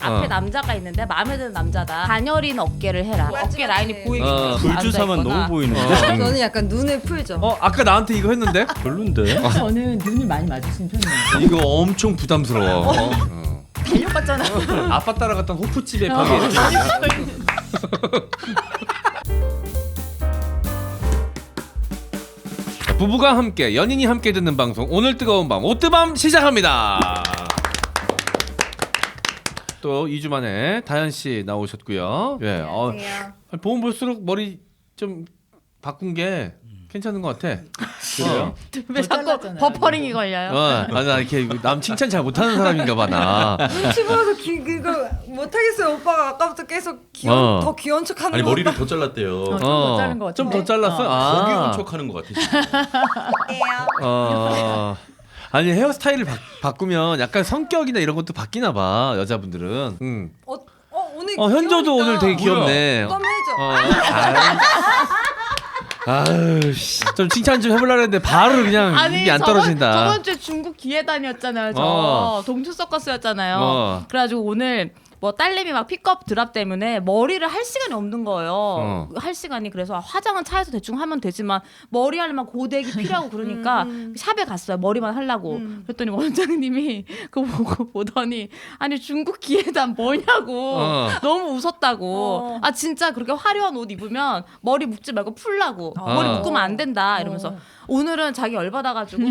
앞에 남자가 있는데 마음에 드는 남자다. 가녀린 어깨를 해라. 어깨 라인이 보이게. 불주사만 너무 보이는데. 저는 약간 눈을 풀죠. 아까 나한테 이거 했는데? 별론데. 저는 눈을 많이 마주치는 편이에요. 이거 엄청 부담스러워. 달려갔잖아. 아빠 따라갔던 호프집에 벽에 부부가 함께 연인이 함께 듣는 방송 오늘 뜨거운 밤 오뜨밤 시작합니다. 또 2주 만에 다현 씨 나오셨고요. 예, 보면 볼수록 머리 좀 바꾼 게 괜찮은 것 같아. 그래요? 왜 자꾸 버퍼링이 걸려요? 나 이렇게 남 칭찬 잘 못하는 사람인가 봐 나. 눈치 보여서 그거 못하겠어요. 오빠가 아까부터 계속 더 귀여운 척하는 아니 거. 머리를 더 잘랐대요. 좀 더 자른 것 같은데. 좀 더 잘랐어? 더 귀여운 척하는 것 같아. 아니 헤어스타일을 바꾸면 약간 성격이나 이런 것도 바뀌나 봐 여자분들은. 오늘 현조도 귀여우니까. 오늘 되게 귀엽네. 오빠 한번 해줘. 아유, 좀 칭찬 좀 해보려고 했는데 바로 그냥 입이 안 떨어진다. 저번 주에 중국 기회단이었잖아요. 저 동주 서커스였잖아요. 그래가지고 오늘 뭐 딸내미 막 픽업 드랍 때문에 머리를 할 시간이 없는 거예요. 할 시간이. 그래서 화장은 차에서 대충 하면 되지만 머리 하려면 고데기 필요하고 그러니까 샵에 갔어요. 머리만 하려고. 그랬더니 원장님이 그거 보고 보더니 아니 중국 기회단 뭐냐고 너무 웃었다고. 아 진짜 그렇게 화려한 옷 입으면 머리 묶지 말고 풀라고. 머리 묶으면 안 된다 이러면서 오늘은 자기 열받아가지고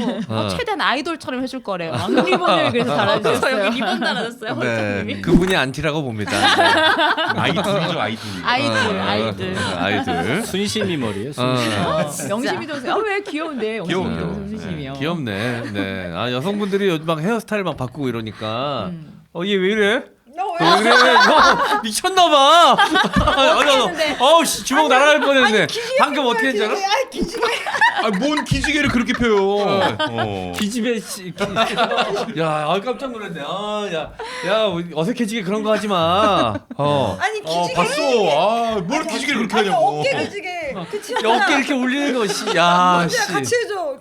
최대한 아이돌처럼 해줄 거래요. 리본을 그래서 달아주셨어요. 그래서 여기 리본 달아줬어요. 원장님이. 네, 그분이 안티라고 봅니다. 아이돌이죠 아이돌. 아이들. 순심이 머리예요. 순심이. 영심이 도세요. 왜 귀여운데? 귀여워요. 영심이요. 귀엽네. 네. 여성분들이 요즘 막 헤어스타일 막 바꾸고 이러니까 얘 왜 이래? 왜 그래? 너 미쳤나봐. 씨 주먹 날아갈 뻔했네. 방금 어떻게 했잖아? 뭔 기지개를 그렇게 펴요. 기집애 씨. 야, 깜짝 놀랐네. 야, 어색해지게 그런 거 하지 마. 아니 기지개. 봤어. 뭘 기지개를 그렇게 하냐고. 어깨 기지개. 그치? 어깨 이렇게 올리는 거 씨. 야, 씨. 같이 해줘.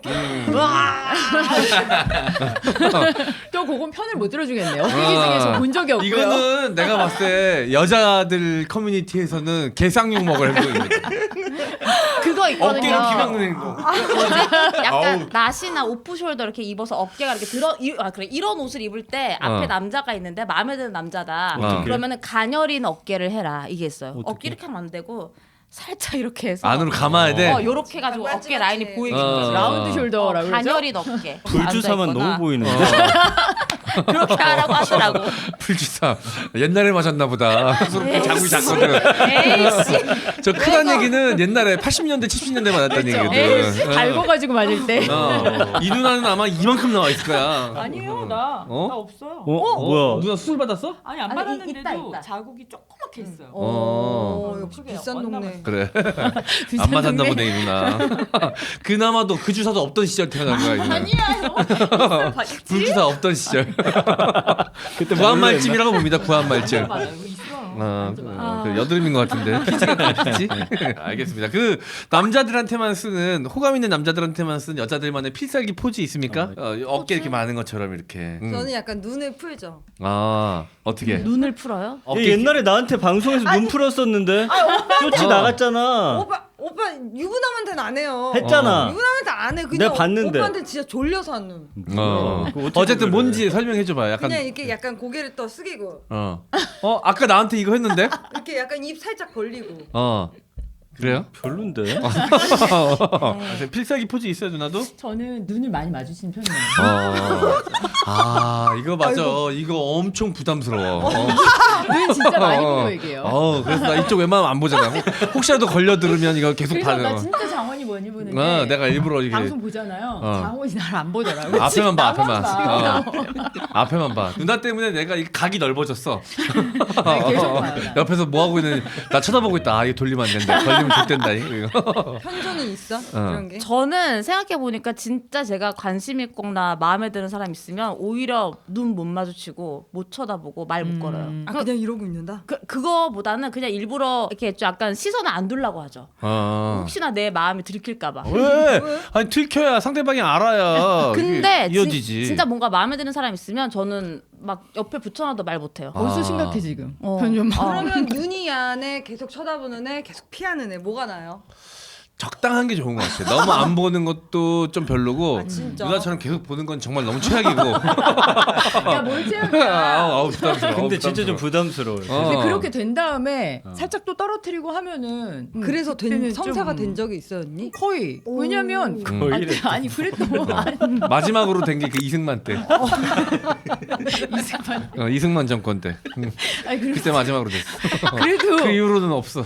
또 그건 편을 못 들어주겠네요. 기지개에서 본 적이 없고요. 이거는 내가 봤을 때 여자들 커뮤니티에서는 개쌍욕 먹을 행동입니다. 그거 있거든요. 어깨를 기막는 행동. 약간 나시나 오프숄더 이렇게 입어서 어깨가 이렇게 그래 이런 옷을 입을 때 앞에 남자가 있는데 마음에 드는 남자다. 그러면은 가녀린 어깨를 해라 이게 있어요. 어깨 이렇게 하면 안 되고 살짝 이렇게 해서 안으로 감아야 돼. 요렇게 해가지고 맞지, 어깨 맞지. 라인이 보이게 라운드 숄더라고 그러죠? 가녀린 어깨. 불주사만 너무 보이는데. 그렇게 하라고 하더라고. 풀주사 옛날에 마셨나 보다. 그렇게 자고 잤거든. 에이씨. 저 크단 얘기는 옛날에 80년대 70년대 맞았다는 얘기거든. 달궈가지고 맞을 때. 이 누나는 아마 이만큼 나와 있을 거야. 아니에요, 나 없어요. 뭐야? 누나 수술 받았어? 아니 안 아니, 받았는데도 있다. 자국이 조그맣게 있어요. 역시 비싼 동네. 그래. 안 맞았나 보네 이 누나. 그나마도 그 주사도 없던 시절 태어난 거야. 이 누나. 아니야. 불주사 없던 시절. 그때 구한말쯤이라고 봅니다. 구한말쯤. 맞아, 이거 있어. 그 여드름인 것 같은데 피지가 피지? 알겠습니다. 그 남자들한테만 쓰는 호감 있는 남자들한테만 쓰는 여자들만의 필살기 포즈 있습니까? 어깨 이렇게 많은 것처럼 이렇게. 저는 약간 눈을 풀죠. 어떻게? 눈을 풀어요? 얘 옛날에 나한테 방송에서 눈 풀었었는데 쇼츠 나갔잖아. 오빠 유부남한테는 안 해요. 했잖아. 유부남한테 안 해. 그냥 내가 봤는데. 오빠한테 진짜 졸려서 한 눈. 어쨌든 뭔지 설명해줘봐. 약간. 그냥 이렇게 약간 고개를 떠 숙이고 아까 나한테 이거 했는데? 이렇게 약간 입 살짝 벌리고. 그래요? 별론데. 필살기 포즈 있어요 누나도? 저는 눈을 많이 마주치는 편이에요. 이거 맞아. 이거 엄청 부담스러워. 눈 진짜 많이 보고 얘기해요. 그래서 나 이쪽 웬만하면 안 보잖아. 혹시라도 걸려 들으면 이거 계속 그래서 나 봐요. 진짜 장원이 뭐니 보는데 내가 일부러 이게 방송 보잖아요. 장원이 나를 안 보더라고. 앞에만 봐, 나만 봐. 앞에만 봐. 누나 때문에 내가 이 각이 넓어졌어. 계속 봐요, 나. 옆에서 뭐 하고 있는 나 쳐다보고 있다. 이거 돌리면 안 된다. 걸리면 좋된다. 이거. 편견이 있어? 이런 게? 저는 생각해 보니까 진짜 제가 관심 있거나 마음에 드는 사람 있으면 오히려 눈 못 마주치고 못 쳐다보고 말 못 걸어요. 그냥 이러고 있는다? 그거보다는 그냥 일부러 이렇게 좀 약간 시선을 안 두려고 하죠. 혹시나 내 마음이 들킬까봐. 왜? 아니 들켜야 상대방이 알아야 근데 이어지지. 진짜 뭔가 마음에 드는 사람 있으면 저는 막 옆에 붙여놔도 말 못해요. 벌써 심각해 지금. 어. 편좀 그러면 눈이 안에 계속 쳐다보는 애, 계속 피하는 애 뭐가 나요? 적당한 게 좋은 것 같아. 너무 안 보는 것도 좀 별로고 진짜? 누나처럼 계속 보는 건 정말 너무 최악이고. 야뭘 최악이야. 아우 부담스러워. 근데 진짜 좀 부담스러워요. 근데 그렇게 된 다음에 살짝 또 떨어뜨리고 하면은 그래서 그때는 성사가 좀 된 적이 있어요 언니? 거의 왜냐면 거의 아니 그랬던 마지막으로 된 게 그 이승만 때. 이승만 정권 때. 아니 그때 마지막으로 됐어. 그래도 그 이후로는 없어.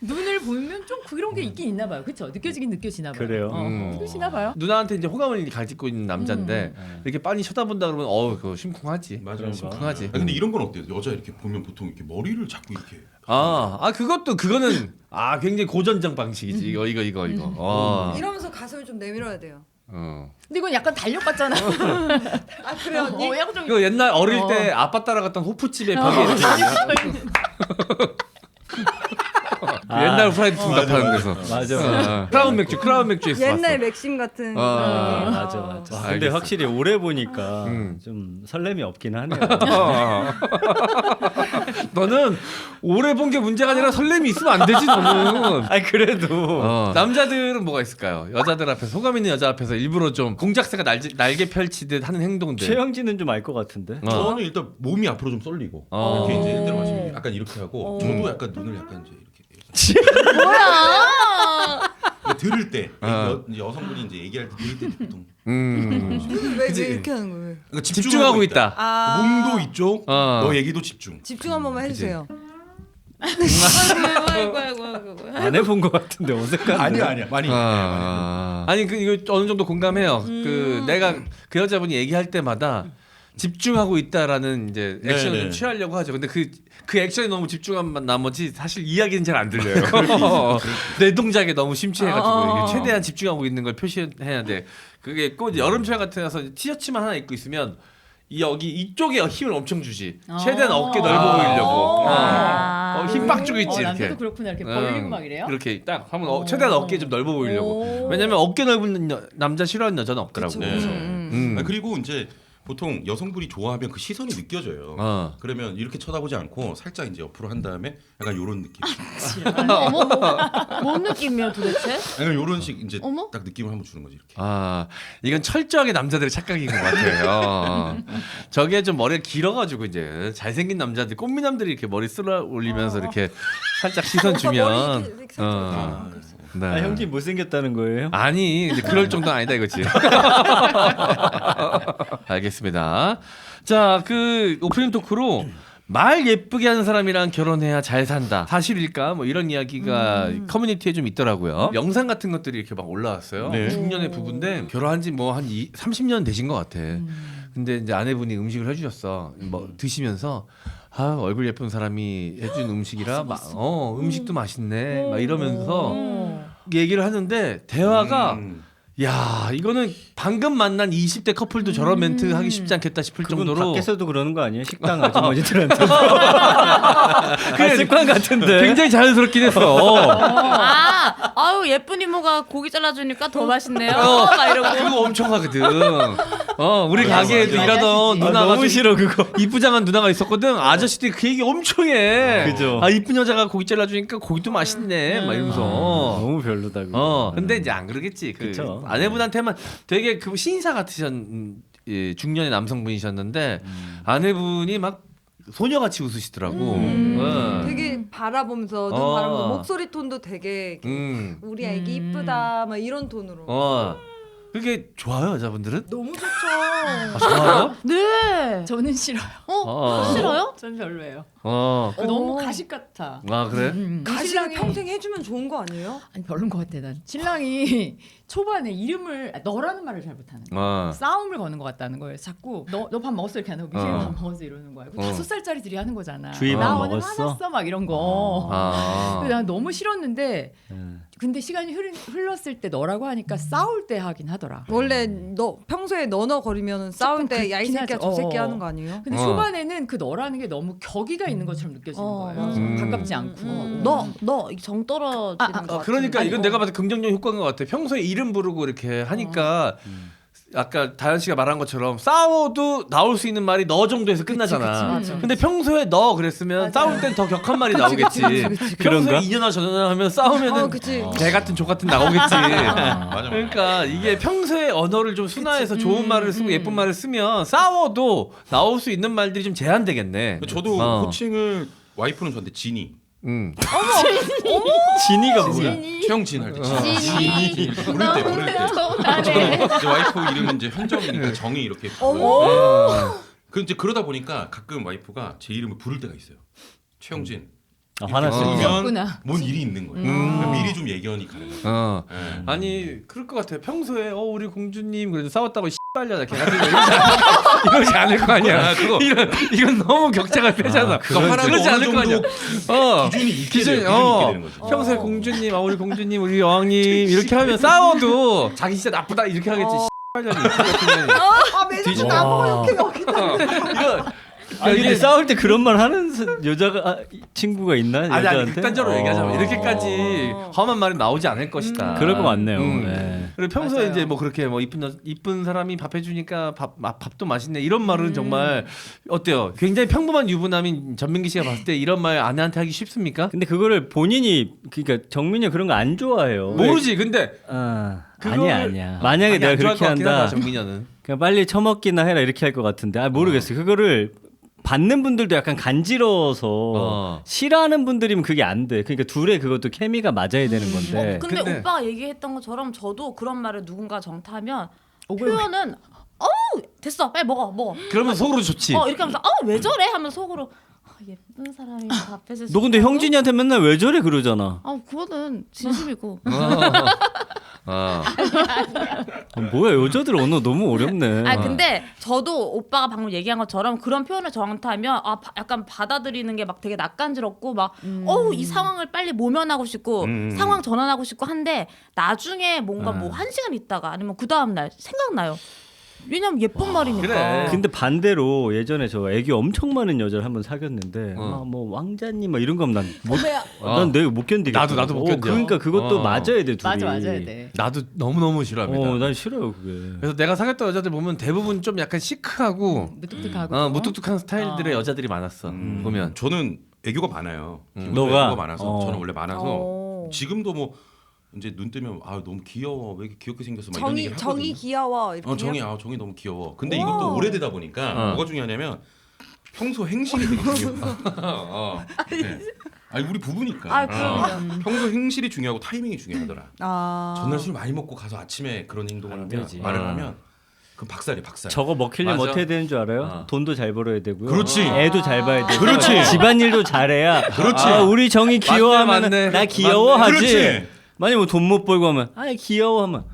눈을 보면 좀 그런 게 있긴 있나 봐요. 그렇죠? 느껴지나 봐요. 그래요? 느껴지나 봐요. 누나한테 이제 호감을 가지고 있는 남자인데 이렇게 빤히 쳐다본다 그러면 그거 심쿵하지. 맞아요. 심쿵하지. 근데 이런 건 어때요? 여자 이렇게 보면 보통 이렇게 머리를 자꾸 이렇게. 그거는 굉장히 고전적 방식이지. 이거. 이러면서 가슴을 좀 내밀어야 돼요. 근데 이건 약간 달력 같잖아. 아 그래 언니? 약간 좀 이거 옛날 어릴 때 아빠 따라갔던 호프집의 벽에 이렇게 옛날 후라이드 등답하는 데서. 맞아. 크라운 맥주에서 옛날 봤어. 맥심 같은. 맞아. 근데 알겠어. 확실히 오래 보니까 좀 설렘이 없긴 하네요. 너는 오래 본 게 문제가 아니라 설렘이 있으면 안 되지 너는. 아니 그래도 남자들은 뭐가 있을까요? 여자들 앞에서 소감 있는 여자 앞에서 일부러 좀 공작새가 날개 펼치듯 하는 행동들. 최영진은 좀 알 것 같은데. 저는 일단 몸이 앞으로 좀 썰리고 이렇게 이제 예를 들어 약간 이렇게 하고 저도 약간 눈을 약간 이제 이렇게 뭐야? 들을 때 여성분이 이제 얘기할 때 들을 때 보통 왜 이렇게 하는 거예요? 그러니까 집중하고 있다. 몸도 이쪽, 너 얘기도 집중. 집중 한 번만 해주세요. 아이고. 안 해본 것 같은데 어색한데. 아니야 많이. 아니 이거 어느 정도 공감해요. 그 내가 그 여자분이 얘기할 때마다 집중하고 있다라는 이제 액션을 네네. 좀 취하려고 하죠. 근데 그 액션에 너무 집중한 나머지 사실 이야기는 잘 안 들려요. 내 동작에 너무 심취해가지고 이게 최대한 집중하고 있는 걸 표시해야 돼. 그게 꼭 여름철 같은 데서 티셔츠만 하나 입고 있으면 여기 이쪽에 힘을 엄청 주지. 최대한 어깨 넓어 보이려고. 힘 빡 주고 있지 이렇게. 남자도 그렇구나 이렇게 벌리고 막 이래요. 이렇게 딱 하면 최대한 어깨 좀 넓어 보이려고. 왜냐면 어깨 넓은 남자 싫어하는 여자는 없더라고. 아, 그리고 이제 보통 여성분이 좋아하면 그 시선이 느껴져요. 그러면 이렇게 쳐다보지 않고 살짝 이제 옆으로 한 다음에 약간 요런 느낌. 어머, 뭔 느낌이야 도대체? 약간 요런 식 이제 어머? 딱 느낌을 한번 주는 거지 이렇게. 이건 철저하게 남자들의 착각인 것 같아요. 저게 좀 머리가 길어가지고 이제 잘생긴 남자들, 꽃미남들이 이렇게 머리 쓸어 올리면서 이렇게 살짝 시선 주면. 네. 형님 못생겼다는 거예요? 아니, 근데 그럴 정도는 아니다 이거지. 알겠습니다. 자, 그 오프닝 토크로 말 예쁘게 하는 사람이랑 결혼해야 잘 산다. 사실일까? 뭐 이런 이야기가 커뮤니티에 좀 있더라고요. 영상 같은 것들이 이렇게 막 올라왔어요. 네. 중년의 부부인데 결혼한 지 뭐 한 30년 되신 것 같아. 근데 이제 아내분이 음식을 해주셨어. 뭐 드시면서 얼굴 예쁜 사람이 해준 음식이라 음식도 맛있네. 막 이러면서 얘기를 하는데 대화가 야 이거는 방금 만난 20대 커플도 저런 멘트 하기 쉽지 않겠다 싶을 그건 정도로 밖에서도 그러는 거 아니에요? 식당 아주머니들한테 습관 같은데. 굉장히 자연스럽긴 했어. 아유 예쁜 이모가 고기 잘라주니까 더 맛있네요. 막 이러고. 그거 엄청 하거든. 우리 가게에도 맞아. 일하던 누나가 너무 싫어 그거. 이쁘장한 누나가 있었거든. 아저씨들이 그 얘기 엄청 해. 그죠. 이쁜 여자가 고기 잘라주니까 고기도 맛있네. 막 이러면서. 너무 별로다 그거. 근데 이제 안 그러겠지. 그쵸. 아내분한테만 되게 그 신사 중년의 남성분이셨는데 아내분이 막 소녀같이 웃으시더라고. 되게 바라보면서 눈 바라보면서 목소리 톤도 되게 우리 애기 이쁘다 막 이런 톤으로. 그게 좋아요 여자분들은? 너무 좋죠. 좋아요? 네. 저는 싫어요. 싫어요? 전 별로예요. 어. 너무 가식 같아. 아 그래? 가식을 평생 해주면 좋은 거 아니에요? 아니 별론 것 같아 난. 신랑이 초반에 이름을 너라는 말을 잘 못하는 거야. 싸움을 거는 것 같다는 거예요. 자꾸 너 밥 먹었어 이렇게 하는 거 미셸이 밥 먹었어 이러는 거야. 5살짜리들이 하는 거잖아. 주희 나 밥 오늘 먹었어? 화났어 막 이런 거. 근데 난 너무 싫었는데 근데 시간이 흘렀을 때 너라고 하니까 싸울 때 하긴 하더라. 원래 너 평소에 너너거리면 싸울 때 야 이 그렇긴 새끼야 하죠. 저 새끼 하는 거 아니에요? 근데 초반에는 그 너라는 게 너무 격의가 있는 것처럼 느껴지는 거예요. 가깝지 않고. 너 정 떨어지는 거 같아. 그러니까 이건 내가 봐도 긍정적 효과인 것 같아. 평소에 이름 부르고 이렇게 하니까 아까 다현 씨가 말한 것처럼 싸워도 나올 수 있는 말이 너 정도에서 끝나잖아. 근데 평소에 너 그랬으면 싸울 땐 더 격한 말이 나오겠지. 그런가? 평소에 이년아 저년아 하면 싸우면은 개 같은 조 같은 나오겠지. 맞아. 그러니까 이게 평소에 언어를 좀 순화해서 좋은 말을 쓰고 예쁜 말을 쓰면 싸워도 나올 수 있는 말들이 좀 제한되겠네. 저도 어. 호칭을 와이프는 저한테 진이. 진이가 뭐야? 최영진 할 때 진이. 부를 때 부를 때. 네. 이제 와이프 이름은 이제 현정이니까 정이 이렇게. 그 이제 그러다 보니까 가끔 와이프가 제 이름을 부를 때가 있어요. 최영진. 아, 화났을 때. 그러면 무섭구나. 뭔 일이 있는 거예요. 그러니까 미리 좀 예견이 가는 거예요. 네. 아니 그럴 것 같아요. 평소에 우리 공주님 그래도 싸웠다고 씨발려다 개 같은 거 이러지 않을 거 아니야. 아, 그거. 이건 너무 격차가 세잖아. 그러니까 화나도 그러지 어느 않을 거 아니야. 정도 기준이 있게 돼요. 기준이 있게 되는 거죠. 평소에 공주님, 우리 공주님, 우리 여왕님 이렇게 하면 싸워도 자기 진짜 나쁘다 이렇게 하겠지. 씨발려니 매주 나보고 욕해 여기다. 이거 아니 근데 싸울 때 그런 말 하는 여자가 친구가 있나? 아니 여자한테? 극단적으로 얘기하자면 이렇게까지 험한 말이 나오지 않을 것이다. 그럴 것 같네요. 네. 그리고 평소에 맞아요. 이제 뭐 그렇게 뭐 이쁜 사람이 밥 해주니까 밥도 맛있네 이런 말은 정말 어때요? 굉장히 평범한 유부남인 전민기 씨가 봤을 때 이런 말 아내한테 하기 쉽습니까? 근데 그거를 본인이 그러니까 정민이 그런 거 안 좋아해요. 모르지. 근데 아니야 아니야. 만약에 많이 내가 안 좋아할 그렇게 것 같긴 하다, 한다. 정민이는. 그냥 빨리 처먹기나 해라 이렇게 할 것 같은데. 모르겠어요. 그거를 받는 분들도 약간 간지러워서 싫어하는 분들이면 그게 안 돼. 그러니까 둘의 그것도 케미가 맞아야 되는 건데. 근데 오빠가 얘기했던 것처럼 저도 그런 말을 누군가 정타하면 표현은 됐어 빨리 먹어 그러면 속으로 좋지. 이렇게 하면서 왜 저래 하면서 속으로 예쁜 사람이 앞에서 너 근데 형진이한테 맨날 왜 저래 그러잖아. 그거는 진심이고 뭐야 여자들 언어 너무 어렵네. 근데 저도 오빠가 방금 얘기한 것처럼 그런 표현을 저한테 하면 약간 받아들이는 게 막 되게 낯간지럽고 막 이 상황을 빨리 모면하고 싶고 상황 전환하고 싶고 한데 나중에 뭔가 뭐 1시간 있다가 아니면 그 다음날 생각나요. 왜냐면 예쁜 말이니까. 그래. 근데 반대로 예전에 저 애교 엄청 많은 여자를 한번 사귀었는데 뭐 왕자님 막 이런 거 하면 난 내가 못 견디겠어. 나도 못 견뎌. 그러니까 그것도 맞아야 돼 둘이. 맞아야 돼. 나도 너무 싫어합니다. 난 싫어요 그게. 그래서 내가 사귀었던 여자들 보면 대부분 좀 약간 시크하고 무뚝뚝하고. 무뚝뚝한 스타일들의 여자들이 많았어. 보면. 저는 애교가 많아요. 너가? 애교가 많아서 저는 원래 많아서 어. 지금도 뭐 이제 눈 뜨면 너무 귀여워 왜 이렇게 귀엽게 생겼어 막 이런 얘기를 하거든요. 정이 귀여워 이렇게. 정이 너무 귀여워. 근데 이것도 오래되다 보니까 뭐가 중요하냐면 평소 행실이 되게 중요해. 네. 우리 부부니까. 그럼요. 평소 행실이 중요하고 타이밍이 중요하더라. 전날 술 많이 먹고 가서 아침에 그런 행동을 하면 되지. 말을 하면 그럼 박살이 박살. 저거 먹히려면 맞아. 어떻게 되는 줄 알아요? 돈도 잘 벌어야 되고요. 그렇지. 애도 잘 봐야 되고. 그렇지. 집안일도 잘해야. 그렇지. 우리 정이 귀여워하면 맞네. 나 귀여워하지. 그렇지. 만약 뭐 돈 못 벌고 하면 귀여워하면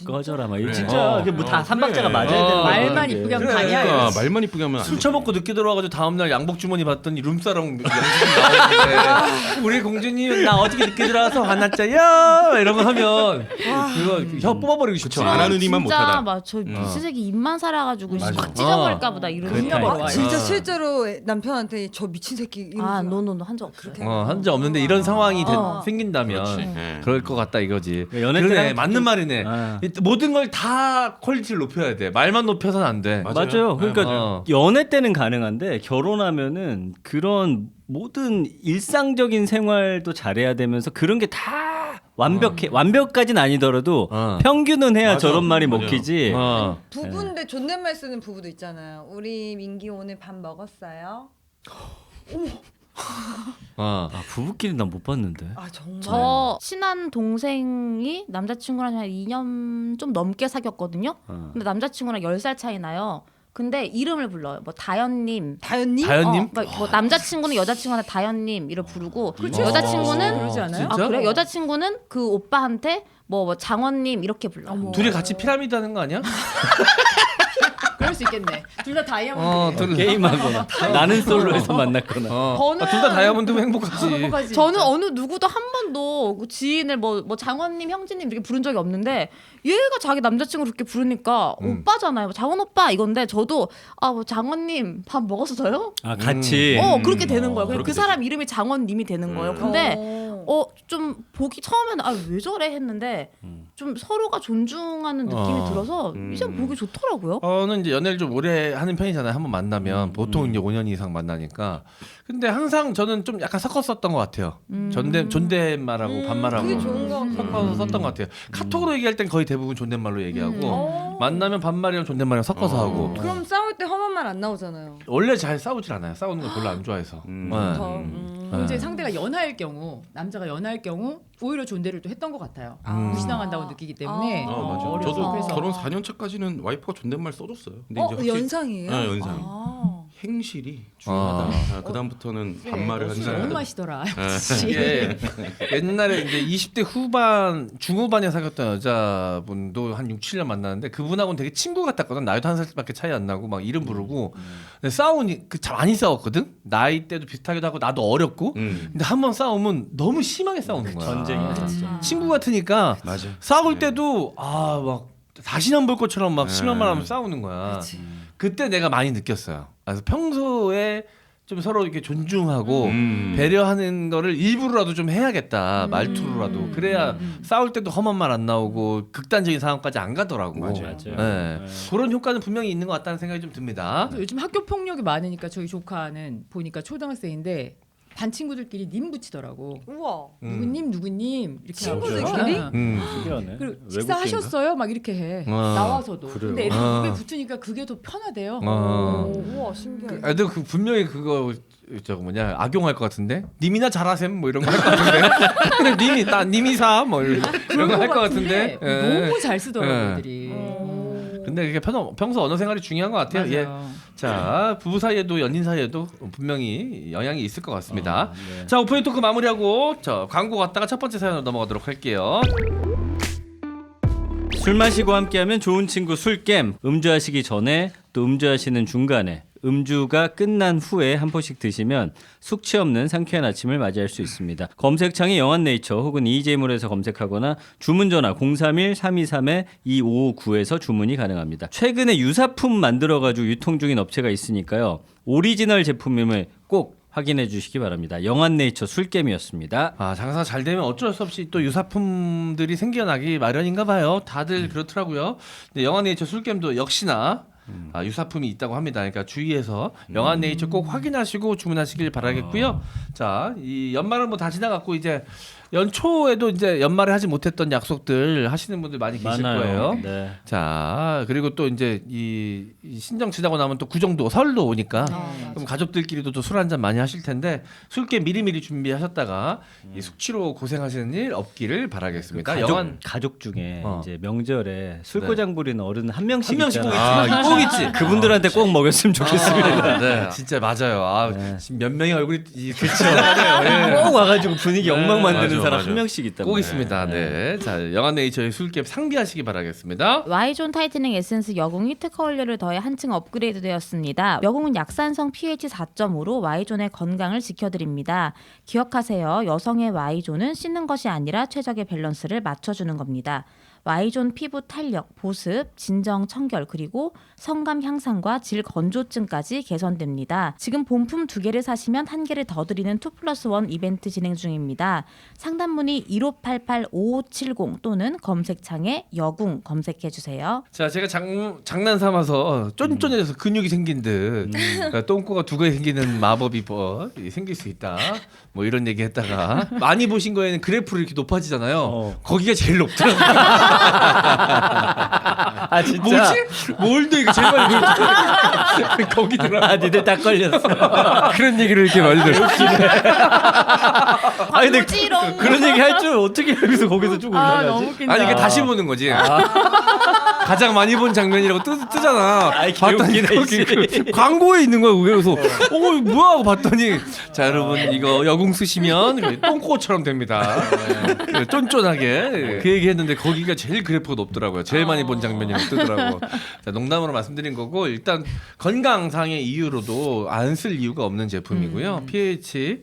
꺼져라 막 그래. 진짜 그게 뭐 다 삼박자가 그래. 맞아야 되는 거야. 말만 이쁘게 하면 다냐. 그러니까 말만 이쁘게 하면 안 술 돼. 처먹고 늦게 들어와가지고 다음날 양복 주머니 봤더니 룸사롱 영수증 나오는데 우리 공주님 나 어저께 늦게 들어와서 화났자요 이런 거 하면 그거 혀 뽑아버리고 싶죠. 안 하는 이만 진짜 못하다. 저 미친새끼 입만 살아가지고 맞아. 확 찢어버릴까 보다 이런 그래, 생각이 다행이다. 진짜 실제로 남편한테 저 미친 새끼 이러면서 노노노 한 적 없어. 한 적 없는데 이런 상황이 생긴다면 그렇지. 네. 그럴 것 같다 이거지. 연애 그러네 때랑 맞는 말이네. 아. 모든 걸 다 퀄리티를 높여야 돼. 말만 높여서는 안 돼. 맞아요. 그러니까 맞아요. 연애 때는 가능한데 결혼하면은 그런 모든 일상적인 생활도 잘해야 되면서 그런 게 다 완벽까지는 아니더라도 평균은 해야 맞아. 저런 말이 맞아요. 먹히지. 부부인데 존댓말 쓰는 부부도 있잖아요. 우리 민기 오늘 밥 먹었어요? 부부끼리 난 못 봤는데. 정말. 저 친한 동생이 남자친구랑 한 2년 좀 넘게 사귀었거든요. 근데 남자친구랑 10살 차이 나요. 근데 이름을 불러요. 뭐 다현님. 다현님? 다현님? 그러니까 뭐 남자친구는 여자친구한테 다현님 이를 부르고 그렇죠. 여자친구는 그러지 않아요? 진짜? 그래? 여자친구는 그 오빠한테 뭐 장원님 이렇게 불러요. 둘이 같이 피라미드 하는 거 아니야? 그럴 수 있겠네. 둘 다 다이아몬드. 게임하거나 나는 솔로에서 만났거나. 저는 둘 다 다이아몬드면 행복하지. 저는 어느 누구도 한 번도 그 지인을 뭐 장원님, 형진님 이렇게 부른 적이 없는데 얘가 자기 남자친구를 그렇게 부르니까 오빠잖아요. 뭐 장원 오빠 이건데 저도 뭐 장원님 밥 먹었어요? 같이. 그렇게 되는 거예요. 그냥 그 그렇게 사람 이름이 장원님이 되는 거예요. 근데 좀 보기 처음에는 왜 저래 했는데 좀 서로가 존중하는 느낌이 들어서 이제 보기 좋더라고요. 저는 이제 연애를 좀 오래 하는 편이잖아요. 한번 만나면 보통 이제 5년 이상 만나니까. 근데 항상 저는 좀 약간 섞었었던 것 같아요. 존댓말하고 반말하고 그게 좋은 거 같아요. 섞어서 썼던 것 같아요. 카톡으로 얘기할 땐 거의 대부분 존댓말로 얘기하고 만나면 반말이랑 존댓말이랑 섞어서 하고. 그럼 싸울 때 험한 말 안 나오잖아요. 원래 잘 싸우질 않아요. 싸우는 걸 별로 안 좋아해서. 더. 그럼 이제 상대가 연하일 경우 남자가 연하일 경우 오히려 존대를 또 했던 것 같아요. 무시당한다고 느끼기 때문에 맞아. 어려서. 저도 그래서 결혼 4년 차까지는 와이프가 존댓말 써줬어요. 근데 이제 확실히 연상이에요? 네, 연상. 행실이 중요하다. 그 다음부터는 반말을 술을 하지 너무 않아요. 마시더라. 예. 옛날에 이제 20대 후반 중후반에 사귀었던 여자분도 한 6, 7년 만났는데 그분하고는 되게 친구 같았거든. 나이도 한 살밖에 차이 안 나고 막 이름 부르고 근데 싸우니 참 많이 싸웠거든. 나이대도 비슷하기도 하고 나도 어렸고 근데 한 번 싸우면 너무 심하게 싸우는 거야. 전쟁이야, 전쟁. 친구 같으니까 맞아. 싸울 때도 막 다시는 안 볼 것처럼 막 심한 말 하면 싸우는 거야. 그때 내가 많이 느꼈어요. 그래서 평소에 좀 서로 이렇게 존중하고 배려하는 거를 일부러라도 좀 해야겠다. 말투로라도. 그래야 싸울 때도 험한 말 안 나오고 극단적인 상황까지 안 가더라고. 맞아요. 네. 그런 효과는 분명히 있는 것 같다는 생각이 좀 듭니다. 요즘 학교 폭력이 많으니까 저희 조카는 보니까 초등학생인데 반 친구들끼리 님 붙이더라고. 우와. 누구님 이렇게 친구들끼리? 하고. 신기하네. 그리고 외국 식사하셨어요? 막 이렇게 해. 나와서도. 근데 애들 입에 붙으니까 그게 더 편하대요. 우와 신기해. 애들 그 분명히 그거 저거 뭐냐 악용할 것 같은데 님이나 잘하셈 뭐 이런 거 할 것 같은데 근데 님이 사 뭐 이런 거 할 것 같은데 너무 잘 쓰더라고 예. 애들이. 근데 그게 평소 언어 생활이 중요한 것 같아요. 맞아요. 예. 자 부부 사이에도 연인 사이에도 분명히 영향이 있을 것 같습니다. 네. 자 오프닝 토크 마무리하고 저 광고 갔다가 첫 번째 사연으로 넘어가도록 할게요. 술 마시고 함께하면 좋은 친구 술겜. 음주하시기 전에 또 음주하시는 중간에 음주가 끝난 후에 한 포씩 드시면 숙취 없는 상쾌한 아침을 맞이할 수 있습니다. 검색창에 영한네이처 혹은 EJ몰에서 검색하거나 주문전화 031-323-2559에서 주문이 가능합니다. 최근에 유사품 만들어가지고 유통 중인 업체가 있으니까요. 오리지널 제품임을 꼭 확인해 주시기 바랍니다. 영한네이처 술겜이었습니다. 장사 잘 되면 어쩔 수 없이 또 유사품들이 생겨나기 마련인가 봐요. 다들 그렇더라고요. 근데 영한네이처 술겜도 역시나 유사품이 있다고 합니다. 그러니까 주의해서 영한네이처 꼭 확인하시고 주문하시길 바라겠고요. 자, 이 연말은 뭐 다 지나갔고 이제 연초에도 이제 연말에 하지 못했던 약속들 하시는 분들 많이 계실 거예요. 네. 자, 그리고 또 이제 이 신정 지나고 나면 또 구정도 설도 오니까 그럼 가족들끼리도 또 술 한잔 많이 하실 텐데 술게 미리미리 준비하셨다가 이 숙취로 고생하시는 일 없기를 바라겠습니다. 가족 중에 이제 명절에 술고장 부리는 어른 한 명씩 꼭 있잖아요. 꼭 있지. 그분들한테 꼭 먹였으면 좋겠습니다. 네, 진짜 맞아요. 지금 몇 명의 얼굴이 그렇죠. 꼭 와가지고 분위기 엉망 만드는 사람 맞아. 한 명씩 있다. 꼭 있습니다. 네. 자, 영한네이처의 술캡 상비하시기 바라겠습니다. Y존 타이트닝 에센스 여궁이 특허 원료를 더해 한층 업그레이드 되었습니다. 여궁은 약산성 pH 4.5로 Y존의 건강을 지켜드립니다. 기억하세요. 여성의 Y존은 씻는 것이 아니라 최적의 밸런스를 맞춰주는 겁니다. Y존 피부 탄력, 보습, 진정 청결 그리고 성감 향상과 질 건조증까지 개선됩니다. 지금 본품 2개를 사시면 1개를 더 드리는 2+1 이벤트 진행 중입니다. 상담 문의 1588-5570 또는 검색창에 여궁 검색해주세요. 자, 제가 장난 삼아서 쫀쫀해져서 근육이 생긴 듯 그러니까 똥꼬가 2개 생기는 마법이 생길 수 있다. 뭐 이런 얘기 했다가 많이 보신 거에는 그래프로 이렇게 높아지잖아요. 거기가 제일 높더라고요. 아 진짜? 뭐지? 뭘도 이거 제일 많이 보여주더라고요. 거기더라. 아 니들 딱 걸렸어. 그런 얘기를 이렇게 많이 들어요. 아 근데 찌롱. 그런 얘기 할 줄 어떻게 여기서 거기서 쭉 올라가지? 너무 웃긴다. 아니 이게 다시 보는 거지. 가장 많이 본 장면이라고 뜨잖아. 아이, 봤더니 개웃기네, 거기 그 광고에 있는 거야. 그래서 뭐야 하고 봤더니 자 여러분 이거 여궁 쓰시면 똥꼬처럼 됩니다. 네, 쫀쫀하게 그 얘기했는데 거기가 제일 그래프가 높더라고요. 제일 많이 본 장면이라고 뜨더라고. 자, 농담으로 말씀드린 거고 일단 건강상의 이유로도 안 쓸 이유가 없는 제품이고요. pH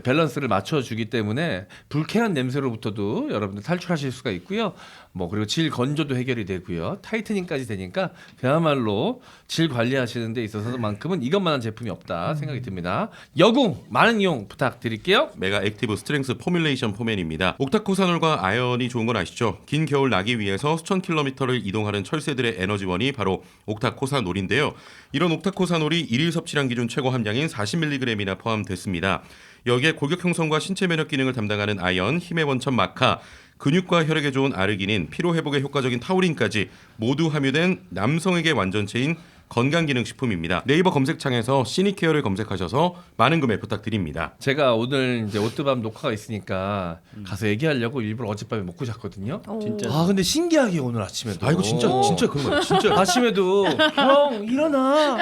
밸런스를 맞춰주기 때문에 불쾌한 냄새로부터도 여러분들 탈출하실 수가 있고요. 뭐 그리고 질 건조도 해결이 되고요. 타이트닝까지 되니까 그야말로 질 관리하시는 데 있어서만큼은 이것만한 제품이 없다 생각이 듭니다. 여궁 많은 이용 부탁드릴게요. 메가 액티브 스트렝스 포뮬레이션 포맨입니다. 옥타코사놀과 아연이 좋은 건 아시죠? 긴 겨울 나기 위해서 수천 킬로미터를 이동하는 철새들의 에너지원이 바로 옥타코사놀인데요. 이런 옥타코사놀이 일일 섭취량 기준 최고 함량인 40mg이나 포함됐습니다. 여기에 골격 형성과 신체 면역 기능을 담당하는 아연, 힘의 원천 마카, 근육과 혈액에 좋은 아르기닌, 피로 회복에 효과적인 타우린까지 모두 함유된 남성에게 완전체인 건강기능식품입니다. 네이버 검색창에서 시니케어를 검색하셔서 많은 구매 부탁드립니다. 제가 오늘 이제 오뜨밤 녹화가 있으니까 가서 얘기하려고 일부러 어젯밤에 먹고 잤거든요. 진짜. 아 근데 신기하게 오늘 아침에도. 아 이거 진짜 그런 거예요. 진짜. 아침에도 형 일어나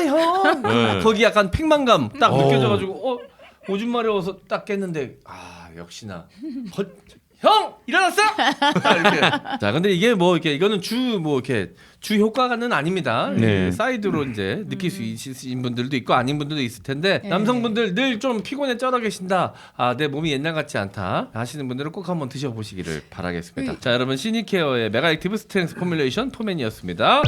형. 네. 거기 약간 팽만감 딱 어. 느껴져가지고 오줌 마려워서 딱 깼는데 역시나 형 일어났어? 딱 이렇게. 자 근데 이게 뭐 이렇게 이거는 주 효과는 아닙니다. 네. 사이드로 이제 느낄 수 있으신 분들도 있고 아닌 분들도 있을 텐데 남성분들 늘 좀 피곤해 쩔어 계신다. 내 몸이 옛날 같지 않다 하시는 분들은 꼭 한번 드셔보시기를 바라겠습니다. 자 여러분 시니케어의 메가 액티브 스트렝스 포뮬레이션 포맨이었습니다.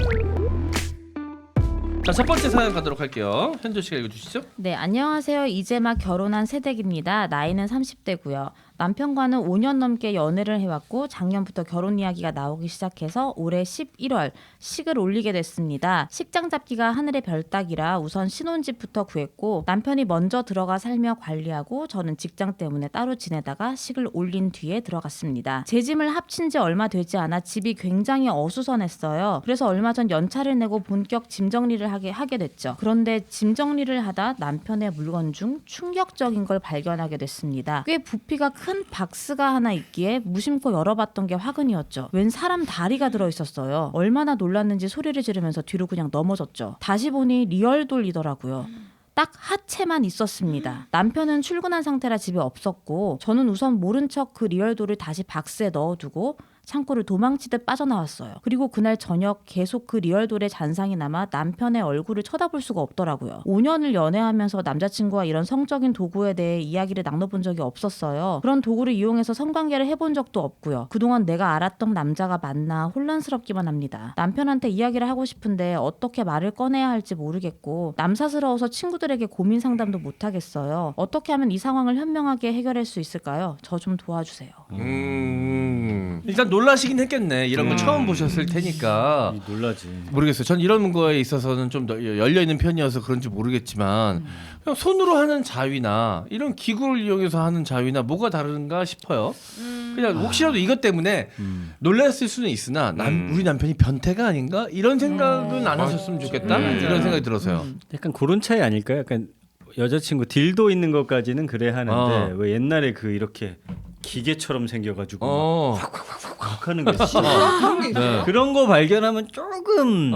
자, 첫 번째 사연 가도록 할게요. 현조 씨가 읽어주시죠. 네, 안녕하세요. 이제 막 결혼한 새댁입니다. 나이는 30대고요. 남편과는 5년 넘게 연애를 해왔고 작년부터 결혼 이야기가 나오기 시작해서 올해 11월 식을 올리게 됐습니다. 식장 잡기가 하늘의 별 따기라 우선 신혼집부터 구했고 남편이 먼저 들어가 살며 관리하고 저는 직장 때문에 따로 지내다가 식을 올린 뒤에 들어갔습니다. 제 짐을 합친 지 얼마 되지 않아 집이 굉장히 어수선했어요. 그래서 얼마 전 연차를 내고 본격 짐 정리를 하게 됐죠. 그런데 짐 정리를 하다 남편의 물건 중 충격적인 걸 발견하게 됐습니다. 꽤 부피가 큰 박스가 하나 있기에 무심코 열어봤던 게 화근이었죠. 웬 사람 다리가 들어있었어요. 얼마나 놀랐는지 소리를 지르면서 뒤로 그냥 넘어졌죠. 다시 보니 리얼돌이더라고요. 딱 하체만 있었습니다. 남편은 출근한 상태라 집에 없었고 저는 우선 모른 척 그 리얼돌을 다시 박스에 넣어두고 창고를 도망치듯 빠져나왔어요. 그리고 그날 저녁 계속 그 리얼돌의 잔상이 남아 남편의 얼굴을 쳐다볼 수가 없더라고요. 5년을 연애하면서 남자친구와 이런 성적인 도구에 대해 이야기를 나눠본 적이 없었어요. 그런 도구를 이용해서 성관계를 해본 적도 없고요. 그동안 내가 알았던 남자가 맞나 혼란스럽기만 합니다. 남편한테 이야기를 하고 싶은데 어떻게 말을 꺼내야 할지 모르겠고 남사스러워서 친구들에게 고민 상담도 못하겠어요. 어떻게 하면 이 상황을 현명하게 해결할 수 있을까요? 저 좀 도와주세요. 일단 놀라시긴 했겠네. 이런 거 처음 보셨을 테니까. 놀라지. 모르겠어요. 전 이런 거에 있어서는 좀 열려 있는 편이어서 그런지 모르겠지만 그냥 손으로 하는 자위나 이런 기구를 이용해서 하는 자위나 뭐가 다른가 싶어요. 그냥 혹시라도 이것 때문에 놀랐을 수는 있으나 우리 남편이 변태가 아닌가 이런 생각은 안 하셨으면 좋겠다. 이런 생각이 들어서요. 약간 그런 차이 아닐까요? 약간 여자친구 딜도 있는 것까지는 그래 하는데 왜 옛날에 그 이렇게 기계처럼 생겨가지고 확 하는 게 있어. 네. 그런 거 발견하면 조금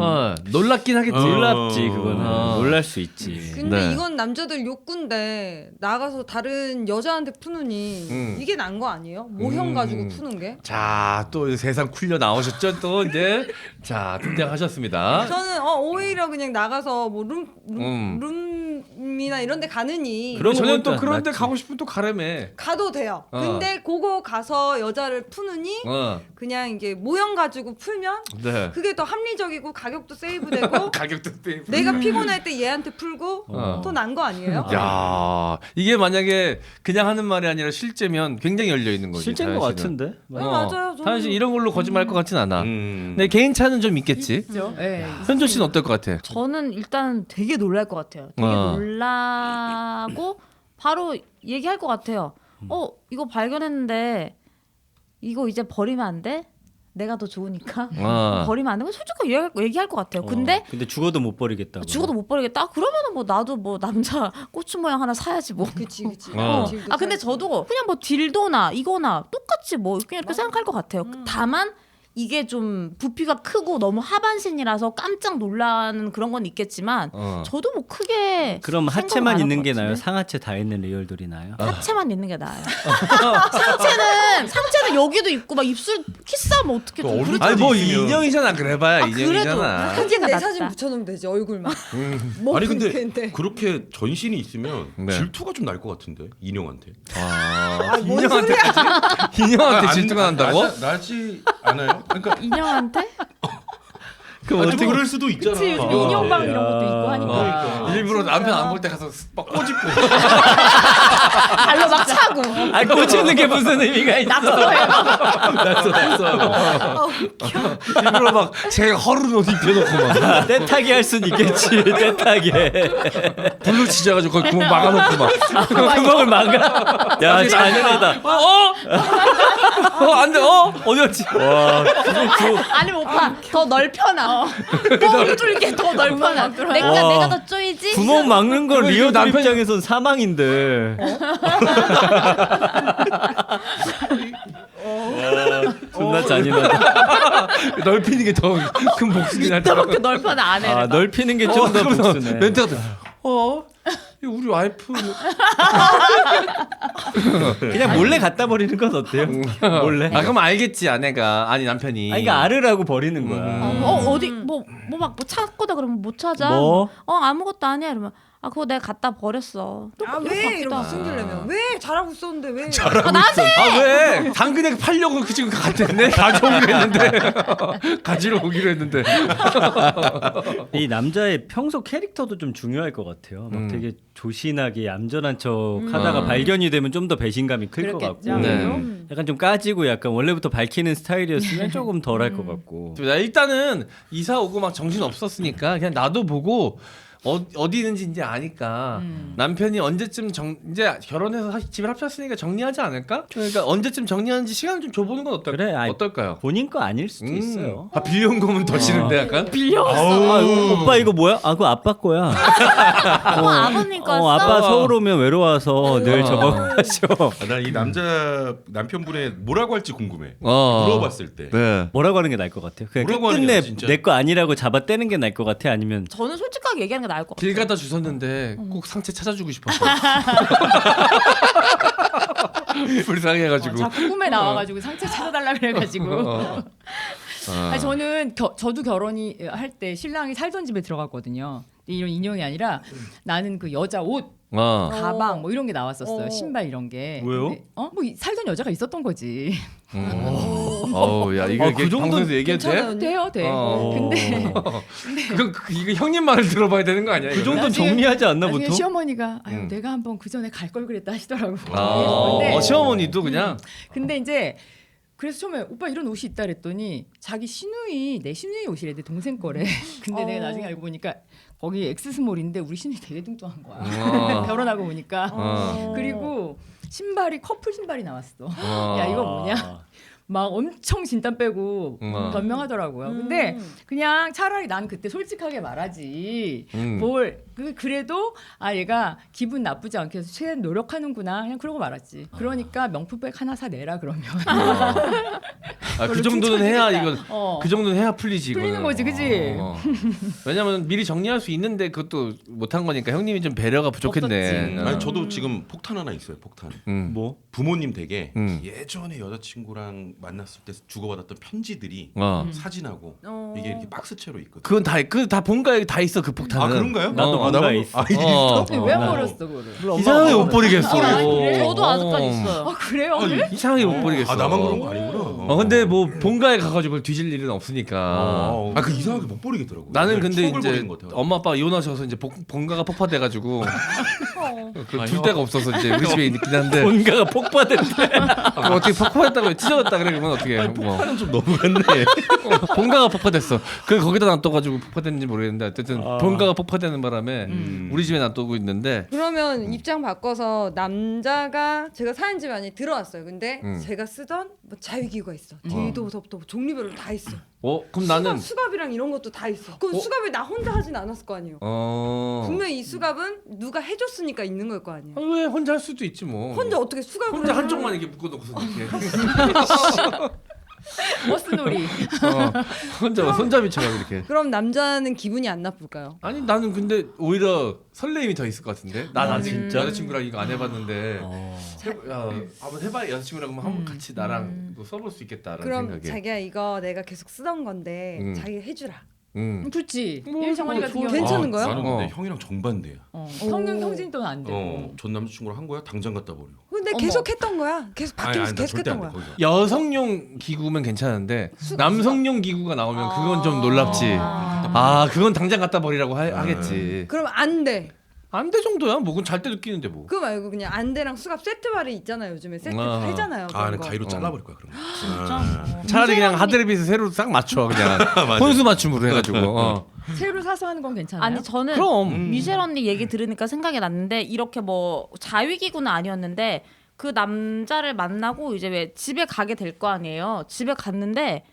놀랍긴 하겠지. 놀랍지 그거는 놀랄 수 있지. 근데 네. 이건 남자들 욕구인데 나가서 다른 여자한테 푸느니 이게 난 거 아니에요? 모형 가지고 푸는 게? 자, 또 세상 쿨려 나오셨죠? 또 이제 자 등장하셨습니다. 저는 오히려 그냥 나가서 뭐 룸이나 이런 데 가느니 그런 저는 또 것보다 그런데 낫지. 가고 싶으면 또 가라며. 가도 돼요. 근데 그거 가서 여자를 푸느니 그냥 이게 모형 가지고 풀면 네. 그게 더 합리적이고 가격도 세이브되고 가격도 때. 내가 피곤할 때 얘한테 풀고 더 난 거 아니에요? 야, 이게 만약에 그냥 하는 말이 아니라 실제면 굉장히 열려 있는 거지. 실제인 것 같은데. 맞아요. 저는 다현 씨 이런 걸로 거짓말할 것 같진 않아. 음. 내 개인 차는 좀 있겠지. 네. 현조 씨는 어떨 것 같아? 저는 일단 되게 놀랄 것 같아요. 되게 놀라고 바로 얘기할 것 같아요. 이거 발견했는데 이거 이제 버리면 안 돼? 내가 더 좋으니까 버리면 안 되고 솔직히 얘기할 것 같아요. 근데 죽어도 못 버리겠다. 죽어도 못 버리겠다? 그러면은 뭐 나도 뭐 남자 고추 모양 하나 사야지 뭐. 그치. 근데 저도 그냥 뭐 딜도나 이거나 똑같이 뭐 그냥 이렇게 생각할 것 같아요. 다만 이게 좀 부피가 크고 너무 하반신이라서 깜짝 놀라는 그런 건 있겠지만 저도 뭐 크게 그럼 생각 하체만 안 한 있는 것 게 나요? 같은데. 상하체 다 있는 리얼돌이 나요? 하체만 있는 게 나아요. 상체는 여기도 있고 막 입술 키스하면 어떻게 좀 그렇죠. 아니 뭐 있으면. 인형이잖아. 그래봐야 인형이잖아. 사진 내 낫다. 사진 붙여놓으면 되지 얼굴만. 아니 근데 근데 그렇게 전신이 있으면 네. 질투가 좀 날 것 같은데 인형한테. 뭔 소리야? 인형한테 질투가 난다고? 나지 않아요? 그러니까 인형한테? 그럼 좀 그럴 수도 있잖아. 그치 요즘 인형방 이런 것도 있고 하니까. 일부러 남편 안 볼 때 가서 막 꼬집고. 발로 막 차고. 아 꽂히는 게 무슨 의미가 있어? 일부러 막 제가 허른 옷 입혀놓고 막 떼타기 할 순 있겠지. 떼타기. 불로 치자가지고 거기 구멍 막아놓고 막. 구멍을 막아. 야 잔인하다. 안돼 어디였지? 와 아니면 오빠 더 넓혀놔. 뻥 뚫게 더 넓혀놔. 내가 더 쪼이지? 구멍 막는 건 그거 리얼 남편이- 입장에선 사망인데. 와, 존나 잔인하다. 넓히는 게 더 큰 목숨이 날 이렇게 넓혀놔 안 해. 아 넓히는 게 좀 더 복수네. 멘트가 돼. 이거 우리 와이프 그냥 몰래 갖다 버리는 건 어때요? 몰래. 아 그럼 알겠지 아내가 아니 남편이. 아니 그러니까 알으라고 버리는 거야. 어디 뭐 막 뭐 찾고다 그러면 못 찾아. 뭐? 아무것도 아니야 이러면 아 그거 내가 갖다 버렸어. 또 아 이거 왜 갖기도 이러고 하고. 승질내면 왜 잘하고 있었는데 왜? 나한테 아 왜? 당근에 팔려고 그 지금 갔는데 가져오기로 했는데 가지러 오기로 했는데. 이 남자의 평소 캐릭터도 좀 중요할 것 같아요. 막 되게 조신하게 얌전한 척 하다가 발견이 되면 좀 더 배신감이 클 것 같고 그렇겠죠. 네. 약간 좀 까지고 약간 원래부터 밝히는 스타일이었으면 조금 덜 할 것 같고 나 일단은 이사 오고 막 정신 없었으니까 그냥 나도 보고 어디 있는지 이제 아니까 남편이 언제쯤 이제 결혼해서 집을 합쳤으니까 정리하지 않을까? 그러니까 언제쯤 정리하는지 시간을 좀 줘보는 건 그래, 아이, 어떨까요? 본인 거 아닐 수도 있어요. 아 빌려온 거면 더 싫은데 약간? 아, 오빠 이거 뭐야? 아 그거 아빠 거야. 아버님 거였어? 아빠 서울 오면 외로워서 늘 저거 하셔. 나 이 남편분의 뭐라고 할지 궁금해. 어. 물어봤을 때. 네. 뭐라고 하는 게 나을 것 같아요? 그냥 뭐라고 하는 게 끝내 나아, 진짜? 내 거 아니라고 잡아 떼는 게 나을 것 같아? 아니면 저는 솔직하게 얘기하는 게 나을 것 같아. 길 갖다 주셨는데 꼭 상체 찾아주고 싶었어. 불쌍해가지고. 자꾸 꿈에 나와가지고 상체 찾아달라 그래가지고. 아니, 저는 저도 결혼이 할 때 신랑이 살던 집에 들어갔거든요. 이런 인형이 아니라 나는 그 여자 옷, 가방 뭐 이런 게 나왔었어요. 신발 이런 게. 왜요? 근데, 뭐 살던 여자가 있었던 거지. 어우 야 이거 그 정도는 방송에서 얘기해도 돼? 돼요, 돼. 근데 이거 이거 형님 말을 들어봐야 되는 거 아니야? 그 이거? 정도는 나중에- 정리하지 않나 나중에 보통? 시어머니가 아유 내가 한번 그 전에 갈 걸 그랬다 하시더라고. 아, 근데, 시어머니도 그냥 근데 이제 그래서 처음에 오빠 이런 옷이 있다 그랬더니 자기 시누이 내 시누이 옷이래 내 동생 거래. 근데 내가 나중에 알고 보니까 거기 엑스스몰인데 우리 시누이 되게 뚱뚱한 거야. 결혼하고 보니까. 그리고 신발이 커플 신발이 나왔어. 야 이거 뭐냐? 막 엄청 진땀 빼고 변명하더라고요. 근데 그냥 차라리 난 그때 솔직하게 말하지. 뭘 그래도 아 얘가 기분 나쁘지 않게 해서 최대한 노력하는구나. 그냥 그러고 말았지. 그러니까 명품백 하나 사 내라 그러면. 그 정도는 해야 이거 어. 그 정도는 해야 풀리지. 풀리는 이거는. 거지, 그지? 왜냐면 미리 정리할 수 있는데 그것도 못한 거니까 형님이 좀 배려가 부족했네. 없었지. 아니 저도 지금 폭탄 하나 있어요. 폭탄. 뭐? 부모님 댁에 음. 예전에 여자친구랑 만났을 때 주고받았던 편지들이 사진하고 이게 이렇게 박스채로 있거든. 그건 다 본가에 다 있어 그 폭탄은. 아 그런가요? 나도 나만 본가에 있어. 근데 왜 안 버렸어 그거를? 이상하게 못 버리겠어. 저도 아직까지 있어요. 아 그래요? 이상하게 못 버리겠어. 아 나만 그런 거 아니구나. 근데 뭐 본가에 가가지고 그걸 뒤질 일은 없으니까. 그 이상하게 못 버리겠더라고. 나는 근데 추억을 이제 버리는 것 같아요. 엄마 아빠 이혼하셔서 이제 본가가 폭파돼가지고 둘 데가 없어서 이제 우리 집에 있긴 한데 본가가 폭파됐대. 그거 어떻게 폭파했다고 찢어졌다 그래 그러면 어떻게 해? 뭐. 좀 너무했네. 본가가 폭파됐어. 그 거기다 놔둬가지고 폭파됐는지 모르겠는데 어쨌든 본가가 폭파되는 바람에 우리 집에 놔두고 있는데 그러면 입장 바꿔서 남자가 제가 사는 집 안에 들어왔어요. 근데 제가 쓰던 뭐 자유기구가 있어. 딜도서부터 종류별로 다 있어. 그럼 나는 수갑이랑 이런 것도 다 있어. 그 수갑을 나 혼자 하진 않았을 거 아니에요. 분명히 이 수갑은 누가 해줬으니까 있는 걸 거 아니에요. 왜 혼자 할 수도 있지 뭐. 혼자 어떻게 수갑을 혼자 해요? 한쪽만 이렇게 묶어놓고서 이렇게. 버스놀이. 혼자 손잡이처럼 이렇게. 그럼 남자는 기분이 안 나쁠까요? 아니 나는 근데 오히려 설레임이 더 있을 것 같은데. 난 아직 진짜? 여자친구랑 이거 안 해봤는데. 한번 해봐 여자친구랑 한번 같이 나랑 이거 써볼 수 있겠다라는 그럼 생각에. 자기야 이거 내가 계속 쓰던 건데 자기 해주라. 좋지. 뭐, 일정원이 같은 좋아. 경우. 괜찮은 거야? 나는 근데 형이랑 정반대야. 형진 또는 안 되고. 전 남자친구랑 한 거야 당장 갖다 버려. 근데 어머. 계속 했던 거야. 계속 바뀌면서 나 계속 절대 했던 안 돼, 거야. 거기서. 여성용 기구면 괜찮은데 남성용 기구가 나오면 그건 좀 놀랍지. 아. 그건 당장 갖다 버리라고 하겠지. 그럼 안 돼. 안 돼 정도야. 뭐 그건 잘 때도 끼는데 뭐. 그거 말고 그냥 안대랑 수갑 세트발이 있잖아요. 요즘에 세트 팔잖아요. 아, 그런 나 거. 가위로 잘라버릴 거야 그럼. 차라리 그냥 하드레빗을 새로 싹 맞춰 그냥 혼수 맞춤으로 해가지고. 새로 사서 하는 건 괜찮아요. 아니 저는 그럼. 미셸 언니 얘기 들으니까 생각이 났는데 이렇게 뭐 자위기구는 아니었는데 그 남자를 만나고 이제 왜 집에 가게 될 거 아니에요. 집에 갔는데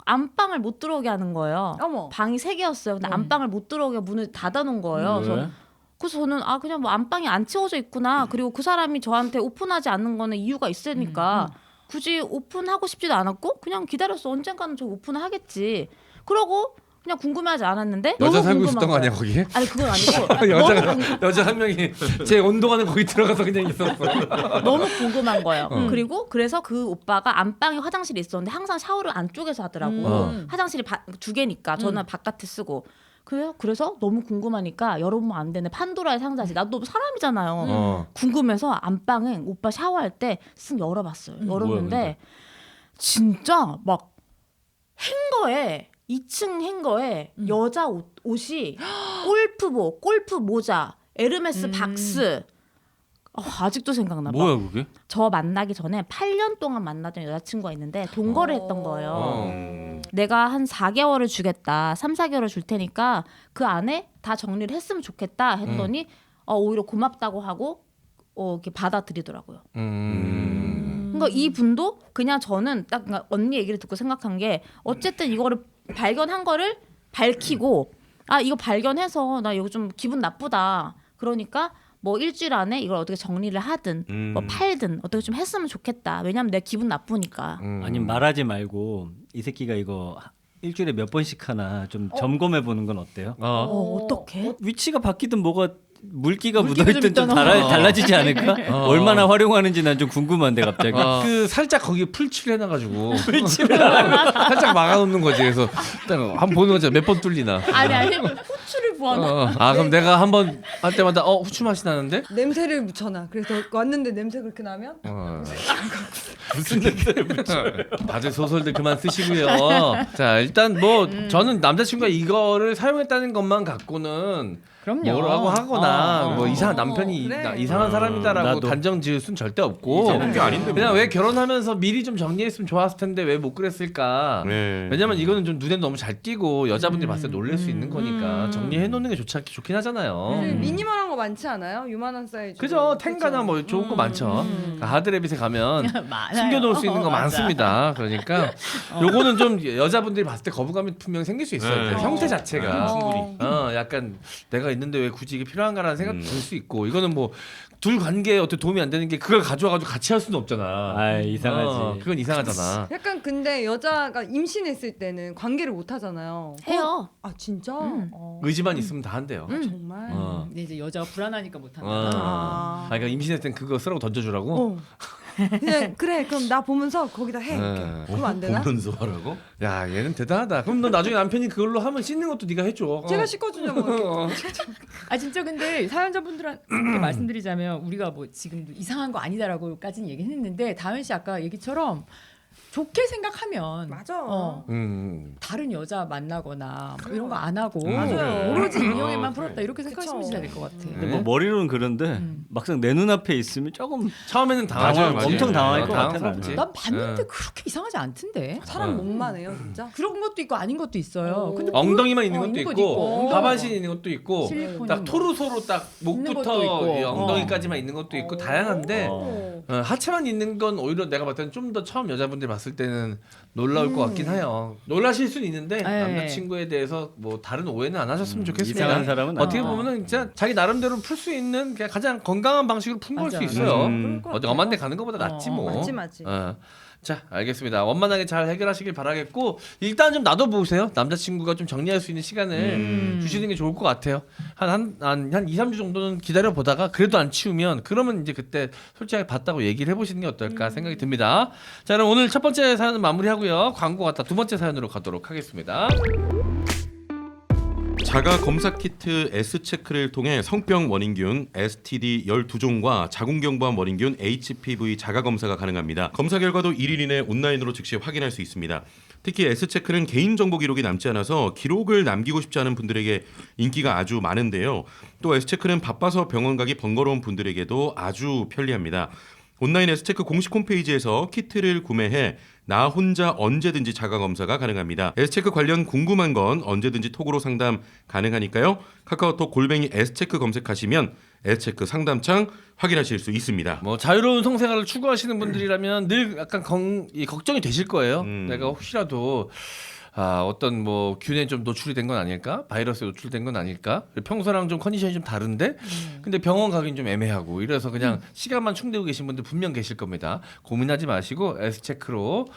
안방을 못 들어오게 하는 거예요. 어머. 방이 3개였어요. 근데 안방을 못 들어오게 문을 닫아놓은 거예요. 왜? 그래서 저는 그냥 뭐 안방이 안 치워져 있구나. 그리고 그 사람이 저한테 오픈하지 않는 거는 이유가 있으니까 굳이 오픈하고 싶지도 않았고 그냥 기다렸어. 언젠가는 저 오픈하겠지. 그러고 그냥 궁금해하지 않았는데 여자 너무 살고 궁금한 있었던 거 아니야 거예요. 거기에? 아니 그건 아니고 여자 한 명이 제 온도가는 거기 들어가서 그냥 있었어. 너무 궁금한 거예요. 그리고 그래서 그 오빠가 안방에 화장실이 있었는데 항상 샤워를 안쪽에서 하더라고. 화장실이 2개니까 저는 바깥에 쓰고. 그래서 너무 궁금하니까 열어보면 안 되네. 판도라의 상자지. 나도 사람이잖아요. 궁금해서 안방에 오빠 샤워할 때 쓱 열어봤어요. 열었는데 뭐야, 진짜 막 행거에 2층 행거에 여자 옷이 골프복, 골프 모자, 에르메스 박스. 아직도 생각나 봐. 뭐야 그게? 저 만나기 전에 8년 동안 만나던 여자친구가 있는데 동거를 했던 거예요. 내가 한 4개월을 주겠다. 3, 4개월을 줄 테니까 그 안에 다 정리를 했으면 좋겠다 했더니 오히려 고맙다고 하고 이렇게 받아들이더라고요. 그러니까 이 분도 그냥 저는 딱 그러니까 언니 얘기를 듣고 생각한 게 어쨌든 이거를 발견한 거를 밝히고 이거 발견해서 나 이거 좀 기분 나쁘다. 그러니까 뭐 일주일 안에 이걸 어떻게 정리를 하든 뭐 팔든 어떻게 좀 했으면 좋겠다. 왜냐면 내 기분 나쁘니까. 아니 말하지 말고 이 새끼가 이거 일주일에 몇 번씩 하나 좀 점검해 보는 건 어때요? 어떻게? 위치가 바뀌든 뭐가 물기가 물기가 묻어있든 좀 좀 있잖아. 달라지지 않을까? 얼마나 활용하는지 난 좀 궁금한데 갑자기. 그 살짝 거기 풀칠 해놔가지고 살짝 막아놓는 거지. 그래서 딱 한번 보는 거죠. 몇 번 뚫리나. 아니 후추를 부어놔. 그럼 내가 한번 할 때마다 후추 맛이 나는데 냄새를 묻혀놔. 그래서 왔는데 냄새 그렇게 나면 무슨 냄새를 붙여? 다들 소설들 그만 쓰시고요. 자 일단 뭐 저는 남자친구가 이거를 사용했다는 것만 갖고는 그럼요. 뭐라고 하거나 뭐 이상한 남편이 그래. 이상한 사람이다라고 나도. 단정 지을 순 절대 없고 이제는 게 아닌데 뭐. 그냥 왜 결혼하면서 미리 좀 정리했으면 좋았을 텐데 왜 못 그랬을까? 네. 왜냐면 이거는 좀 눈에 너무 잘 띄고 여자분들이 봤을 때 놀랄 수 있는 거니까 정리해 놓는 게 좋긴 하잖아요. 미니멀한 거 많지 않아요? 요만한 사이즈. 그죠? 탱가나 뭐 좋은 거 많죠. 그러니까 하드레빗에 가면 많아요. 숨겨놓을 수 있는 거 맞아. 많습니다. 그러니까 요거는 좀 여자분들이 봤을 때 거부감이 분명히 생길 수 있어요. 네. 그 형태 자체가 충분히. 약간 내가 있는데 왜 굳이 이게 필요한가라는 생각 들 수 있고 이거는 뭐 둘 관계에 어떻게 도움이 안 되는 게 그걸 가져와가지고 같이 할 수는 없잖아. 이상하지. 그건 이상하잖아. 약간 근데 여자가 임신했을 때는 관계를 못 하잖아요. 해요. 진짜? 의지만 있으면 다 한대요. 정말. 근데 이제 여자가 불안하니까 못한다. 그러니까 임신했을 땐 그거 쓰라고 던져주라고. 그냥 그래 그럼 나 보면서 거기다 해. 이렇게. 그럼 안 되나? 보면서 하라고? 야 얘는 대단하다. 그럼 너 나중에 남편이 그걸로 하면 씻는 것도 네가 해줘. 제가 씻어주냐 뭐. 진짜 근데 사연자분들한테 말씀드리자면 우리가 뭐 지금 이상한 거 아니다라고까지는 얘기했는데 다은 씨 아까 얘기처럼 좋게 생각하면 맞아. 다른 여자 만나거나 뭐 이런 거 안 하고 맞아요. 오로지 인형에만 그래. 풀었다 이렇게 생각하시면 그쵸. 진짜 될 것 같아. 근데 뭐 머리로는 그런데 막상 내 눈앞에 있으면 조금 처음에는 맞아요. 엄청 당황할 것 같아. 당황스럽지. 나는. 난 봤는데 그렇게 이상하지 않던데. 사람 몸만 해요 진짜. 그런 것도 있고 아닌 것도 있어요. 근데 엉덩이만 있는 것도 있는 것도 있고 있고, 하반신 있는 것도 있고 실리콘이 딱 뭐. 토르소로 딱 있는 목부터 것도 있고. 이 엉덩이까지만 있는 것도 있고 다양한데 하체만 있는 건 오히려 내가 봤을 때는 좀 더 처음 여자분들이 봤을 때는 놀라울 것 같긴 해요. 놀라실 수는 있는데 남자친구에 대해서 뭐 다른 오해는 안 하셨으면 좋겠습니다. 이상한 사람은 어떻게 아니다. 보면은 진짜 자기 나름대로 풀 수 있는 그냥 가장 건강한 방식으로 푼 걸 수 맞아. 있어요. 음. 어디 엄한 데 가는 것보다 낫지 뭐. 맞지. 어. 자, 알겠습니다. 원만하게 잘 해결하시길 바라겠고 일단 좀 놔둬보세요. 남자친구가 좀 정리할 수 있는 시간을 주시는 게 좋을 것 같아요. 한 2, 3주 정도는 기다려보다가 그래도 안 치우면 그러면 이제 그때 솔직하게 봤다고 얘기를 해보시는 게 어떨까 생각이 듭니다. 자, 그럼 오늘 첫 번째 사연은 마무리하고요. 광고 갔다 두 번째 사연으로 가도록 하겠습니다. 자가 검사 키트 S체크를 통해 성병 원인균 STD 12종과 자궁경부암 원인균 HPV 자가 검사가 가능합니다. 검사 결과도 1일 이내 온라인으로 즉시 확인할 수 있습니다. 특히 S체크는 개인정보 기록이 남지 않아서 기록을 남기고 싶지 않은 분들에게 인기가 아주 많은데요. 또 S체크는 바빠서 병원 가기 번거로운 분들에게도 아주 편리합니다. 온라인 S체크 공식 홈페이지에서 키트를 구매해 나 혼자 언제든지 자가검사가 가능합니다. S체크 관련 궁금한 건 언제든지 톡으로 상담 가능하니까요. 카카오톡 @S체크 검색하시면 S체크 상담창 확인하실 수 있습니다. 뭐 자유로운 성생활을 추구하시는 분들이라면 늘 약간 걱정이 되실 거예요. 내가 혹시라도 어떤 뭐 균에 좀 노출이 된 건 아닐까? 바이러스에 노출된 건 아닐까? 평소랑 좀 컨디션이 좀 다른데 근데 병원 가긴 좀 애매하고 이래서 그냥 시간만 충되고 계신 분들 분명 계실 겁니다. 고민하지 마시고 S체크로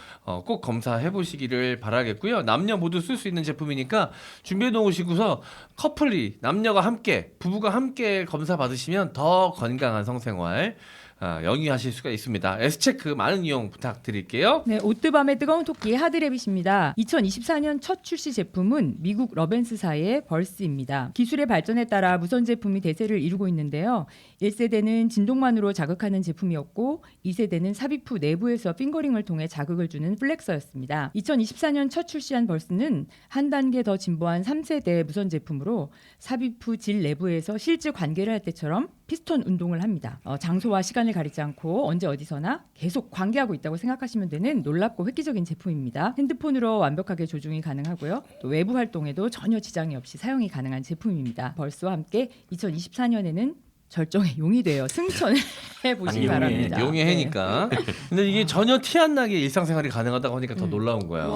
꼭 검사해 보시기를 바라겠고요. 남녀 모두 쓸 수 있는 제품이니까 준비해 놓으시고서 커플이 남녀가 함께 부부가 함께 검사 받으시면 더 건강한 성생활 영위하실 수가 있습니다. S체크 많은 이용 부탁드릴게요. 네, 오뜨밤의 뜨거운 토끼 하드랩이십니다. 2024년 첫 출시 제품은 미국 러벤스사의 벌스입니다. 기술의 발전에 따라 무선 제품이 대세를 이루고 있는데요. 1세대는 진동만으로 자극하는 제품이었고 2세대는 삽입 후 내부에서 핑거링을 통해 자극을 주는 플렉서였습니다. 2024년 첫 출시한 벌스는 한 단계 더 진보한 3세대 무선 제품으로 삽입 후 질 내부에서 실질 관계를 할 때처럼 피스톤 운동을 합니다. 장소와 시간을 가리지 않고 언제 어디서나 계속 관계하고 있다고 생각하시면 되는 놀랍고 획기적인 제품입니다. 핸드폰으로 완벽하게 조종이 가능하고요. 또 외부 활동에도 전혀 지장이 없이 사용이 가능한 제품입니다. 벌스와 함께 2024년에는 절정의 용이 되어 승천을 해보시기 바랍니다. 용의 해니까. 근데 이게 전혀 티 안 나게 일상생활이 가능하다고 하니까 더 놀라운 거야.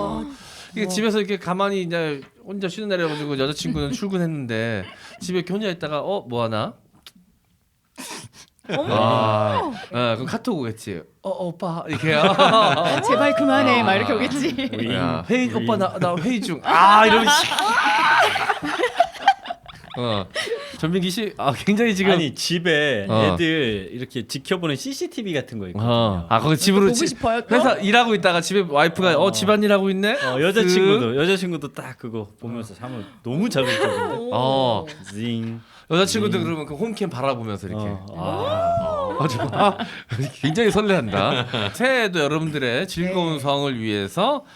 이게 집에서 이렇게 가만히 이제 혼자 쉬는 날이어가지고 여자친구는 출근했는데 집에 이렇게 혼자 있다가 뭐 하나? 그럼 카톡 오겠지. 오빠 이렇게. 제발 그만해. 막 이렇게 오겠지. 야, 회의 오빠 나 회의 중. 이러면 전민기 씨, 굉장히 지금 아니 집에 애들 이렇게 지켜보는 CCTV 같은 거 있거든요. 거기 집으로 보고 싶어요, 또? 회사 일하고 있다가 집에 와이프가 집안일 하고 있네. 여자친구도 딱 그거 보면서 잠을 너무 자극적인데. 징. 여자친구도 그러면 그 홈캠 바라보면서 이렇게. 굉장히 설레한다. 새해에도 여러분들의 즐거운 성을 위해서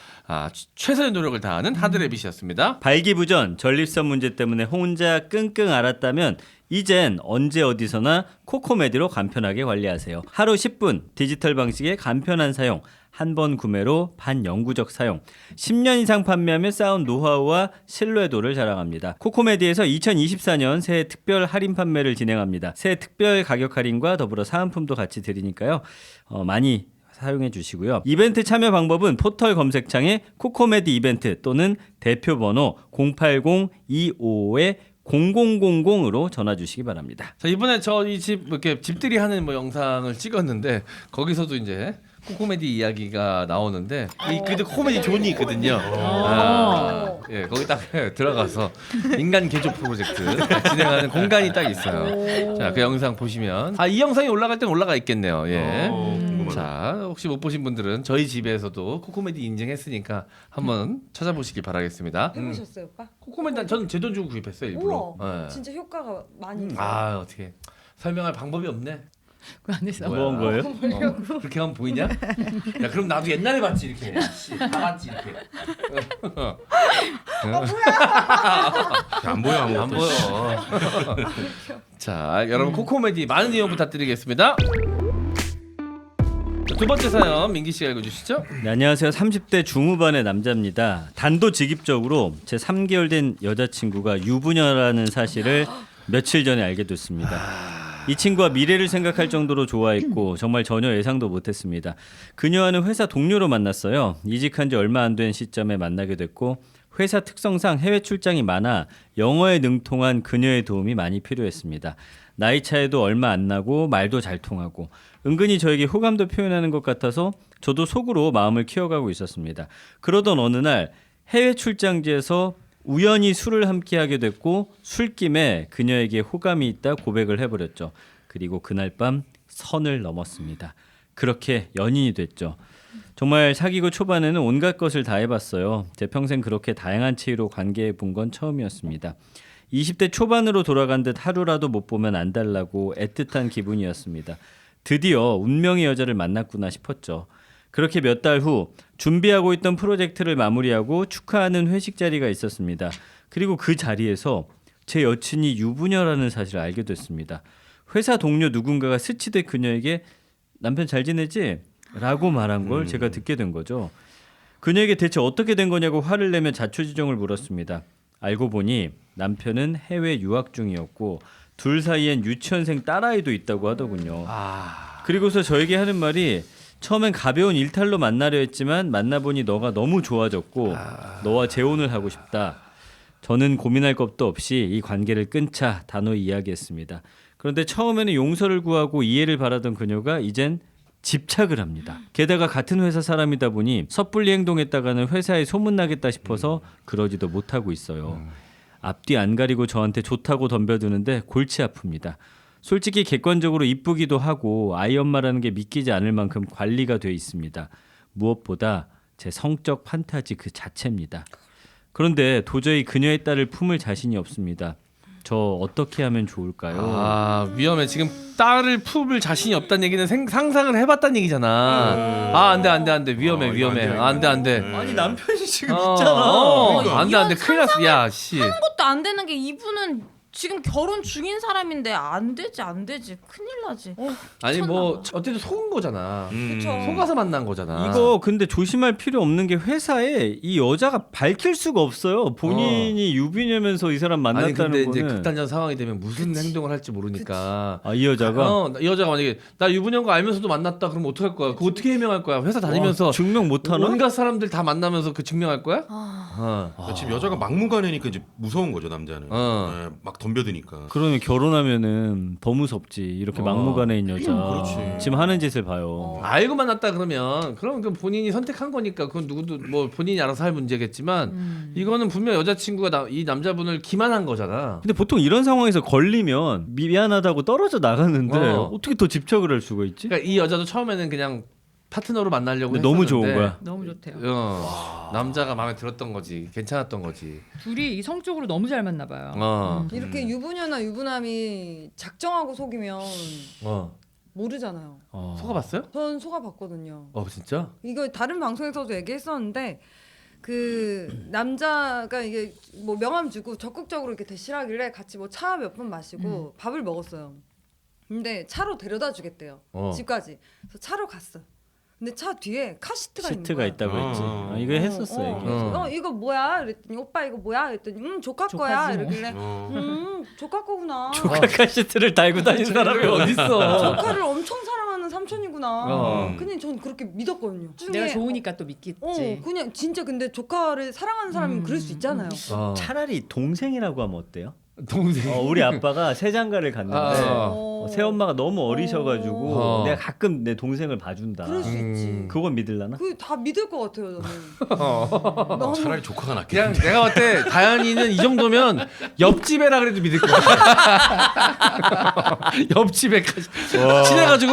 최선의 노력을 다하는 하드레빗이었습니다. 발기부전 전립선 문제 때문에 혼자 끙끙 앓았다면 이젠 언제 어디서나 코코메디로 간편하게 관리하세요. 하루 10분 디지털 방식의 간편한 사용, 한 번 구매로 반영구적 사용, 10년 이상 판매하며 쌓은 노하우와 신뢰도를 자랑합니다. 코코메디에서 2024년 새해 특별 할인 판매를 진행합니다. 새해 특별 가격 할인과 더불어 사은품도 같이 드리니까요. 많이 사용해 주시고요. 이벤트 참여 방법은 포털 검색창에 코코메디 이벤트 또는 대표 번호 080-255-0000으로 전화 주시기 바랍니다. 자, 이번에 저희 집 이렇게 집들이 하는 뭐 영상을 찍었는데 거기서도 이제 코코메디 이야기가 나오는데 그 코미디 존이 있거든요. 거기 딱 들어가서 인간 개조 프로젝트 진행하는 공간이 딱 있어요. 자, 그 영상 보시면 이 영상이 올라갈 땐 올라가 있겠네요. 자, 혹시 못 보신 분들은 저희 집에서도 코코메디 인증했으니까 한번 찾아보시기 바라겠습니다. 해보셨어요, 오빠? 코코메디 저는 제 돈 주고 구입했어요, 일부러. 우와, 진짜 효과가 많이 있어요. 어떻게 설명할 방법이 없네. 그 안에서 뭐 한 거예요? 그렇게 하면 보이냐? 야, 그럼 나도 옛날에 봤지 이렇게. 다 봤지 이렇게. 안 보여 안 보여. 자, 여러분 코코메디 많은 이용 부탁드리겠습니다. 두 번째 사연 민기 씨가 읽어주시죠. 네, 안녕하세요. 30대 중후반의 남자입니다. 단도직입적으로 제 3개월 된 여자친구가 유부녀라는 사실을 며칠 전에 알게 됐습니다. 이 친구와 미래를 생각할 정도로 좋아했고 정말 전혀 예상도 못했습니다. 그녀와는 회사 동료로 만났어요. 이직한 지 얼마 안 된 시점에 만나게 됐고 회사 특성상 해외 출장이 많아 영어에 능통한 그녀의 도움이 많이 필요했습니다. 나이 차이도 얼마 안 나고 말도 잘 통하고 은근히 저에게 호감도 표현하는 것 같아서 저도 속으로 마음을 키워가고 있었습니다. 그러던 어느 날 해외 출장지에서 우연히 술을 함께하게 됐고 술김에 그녀에게 호감이 있다 고백을 해버렸죠. 그리고 그날 밤 선을 넘었습니다. 그렇게 연인이 됐죠. 정말 사귀고 초반에는 온갖 것을 다 해봤어요. 제 평생 그렇게 다양한 체위로 관계해 본 건 처음이었습니다. 20대 초반으로 돌아간 듯 하루라도 못 보면 안 달라고 애틋한 기분이었습니다. 드디어 운명의 여자를 만났구나 싶었죠. 그렇게 몇 달 후 준비하고 있던 프로젝트를 마무리하고 축하하는 회식 자리가 있었습니다. 그리고 그 자리에서 제 여친이 유부녀라는 사실을 알게 됐습니다. 회사 동료 누군가가 스치듯 그녀에게 남편 잘 지내지? 라고 말한 걸 제가 듣게 된 거죠. 그녀에게 대체 어떻게 된 거냐고 화를 내며 자초지종을 물었습니다. 알고 보니 남편은 해외 유학 중이었고 둘 사이엔 유치원생 딸아이도 있다고 하더군요. 그리고서 저에게 하는 말이 처음엔 가벼운 일탈로 만나려 했지만 만나보니 너가 너무 좋아졌고 너와 재혼을 하고 싶다. 저는 고민할 것도 없이 이 관계를 끊자 단호히 이야기했습니다. 그런데 처음에는 용서를 구하고 이해를 바라던 그녀가 이젠 집착을 합니다. 게다가 같은 회사 사람이다 보니 섣불리 행동했다가는 회사에 소문나겠다 싶어서 그러지도 못하고 있어요. 앞뒤 안 가리고 저한테 좋다고 덤벼드는데 골치 아픕니다. 솔직히 객관적으로 이쁘기도 하고 아이 엄마라는 게 믿기지 않을 만큼 관리가 돼 있습니다. 무엇보다 제 성적 판타지 그 자체입니다. 그런데 도저히 그녀의 딸을 품을 자신이 없습니다. 저 어떻게 하면 좋을까요? 아 위험해. 지금 딸을 품을 자신이 없다는 얘기는 상상을 해봤다는 얘기잖아. 안돼 위험해. 안돼. 아니 남편이 지금 안돼 큰일 났어. 야 씨. 아무것도 안 되는 게 이분은 지금 결혼 중인 사람인데 안 되지 큰일 나지. 아니 뭐 미쳤나 봐. 어쨌든 속은 거잖아. 그쵸. 속아서 만난 거잖아. 이거 근데 조심할 필요 없는 게 회사에 이 여자가 밝힐 수가 없어요. 본인이 유부녀면서 이 사람 아니 만났다는 근데 거는. 이제 극단적 상황이 되면 무슨 행동을 할지 모르니까. 아, 이 여자가 이 여자가 만약에 나 유부녀인 거 알면서도 만났다 그러면 어떡할 거야? 그거 어떻게 해명할 거야? 회사 다니면서 증명 못 하나? 온갖 사람들 다 만나면서 그 증명할 거야? 지금 여자가 막무가내니까 이제 무서운 거죠 남자는. 네, 막 덤벼드니까. 그러면 결혼하면은 더 무섭지. 이렇게 막무가내인 여자. 그렇지. 지금 하는 짓을 봐요. 알고 만났다 그러면 그럼 본인이 선택한 거니까 그건 누구도 뭐 본인이 알아서 할 문제겠지만 이거는 분명 여자친구가 이 남자분을 기만한 거잖아. 근데 보통 이런 상황에서 걸리면 미안하다고 떨어져 나가는데 어. 어떻게 더 집착을 할 수가 있지? 그러니까 이 여자도 처음에는 그냥 파트너로 만나려고 근데 너무 좋은 했었는데 거야. 너무 좋대요. 남자가 마음에 들었던 거지. 괜찮았던 거지. 둘이 성적으로 너무 잘 맞나 봐요. 이렇게 유부녀나 유부남이 작정하고 속이면 모르잖아요. 속아봤어요? 전 속아봤거든요. 진짜? 이거 다른 방송에서도 얘기했었는데 그 남자가 이게 뭐 명함 주고 적극적으로 이렇게 대시하길래 같이 뭐 차 몇 번 마시고 밥을 먹었어요. 근데 차로 데려다 주겠대요. 집까지. 그래서 차로 갔어. 근데 차 뒤에 카시트가 있는 시트가 거야. 있다고 했지. 이거 했었어 얘기. 그래서 이거 뭐야? 그랬더니 오빠 이거 뭐야? 그랬더니 조카 거야. 조카지 뭐. 이러길래 조카 거구나. 조카카 시트를 달고 다니는 사람이 어딨어? 조카를 엄청 사랑하는 삼촌이구나. 근데 전 그렇게 믿었거든요. 내가 좋으니까 또 믿겠지. 그냥 진짜 근데 조카를 사랑하는 사람이 그럴 수 있잖아요. 차라리 동생이라고 하면 어때요? 동생. 우리 아빠가 세장가를 갔는데 새엄마가 너무 어리셔가지고 내가 가끔 내 동생을 봐준다. 그럴 수 있지. 그건 믿을라나? 그 다 믿을 것 같아요 저는. 너무 차라리 조카가 낫겠네. 그냥 내가 봤을 때 다현이는 이 정도면 옆집애라 그래도 믿을 거야. 옆집애까지 친해가지고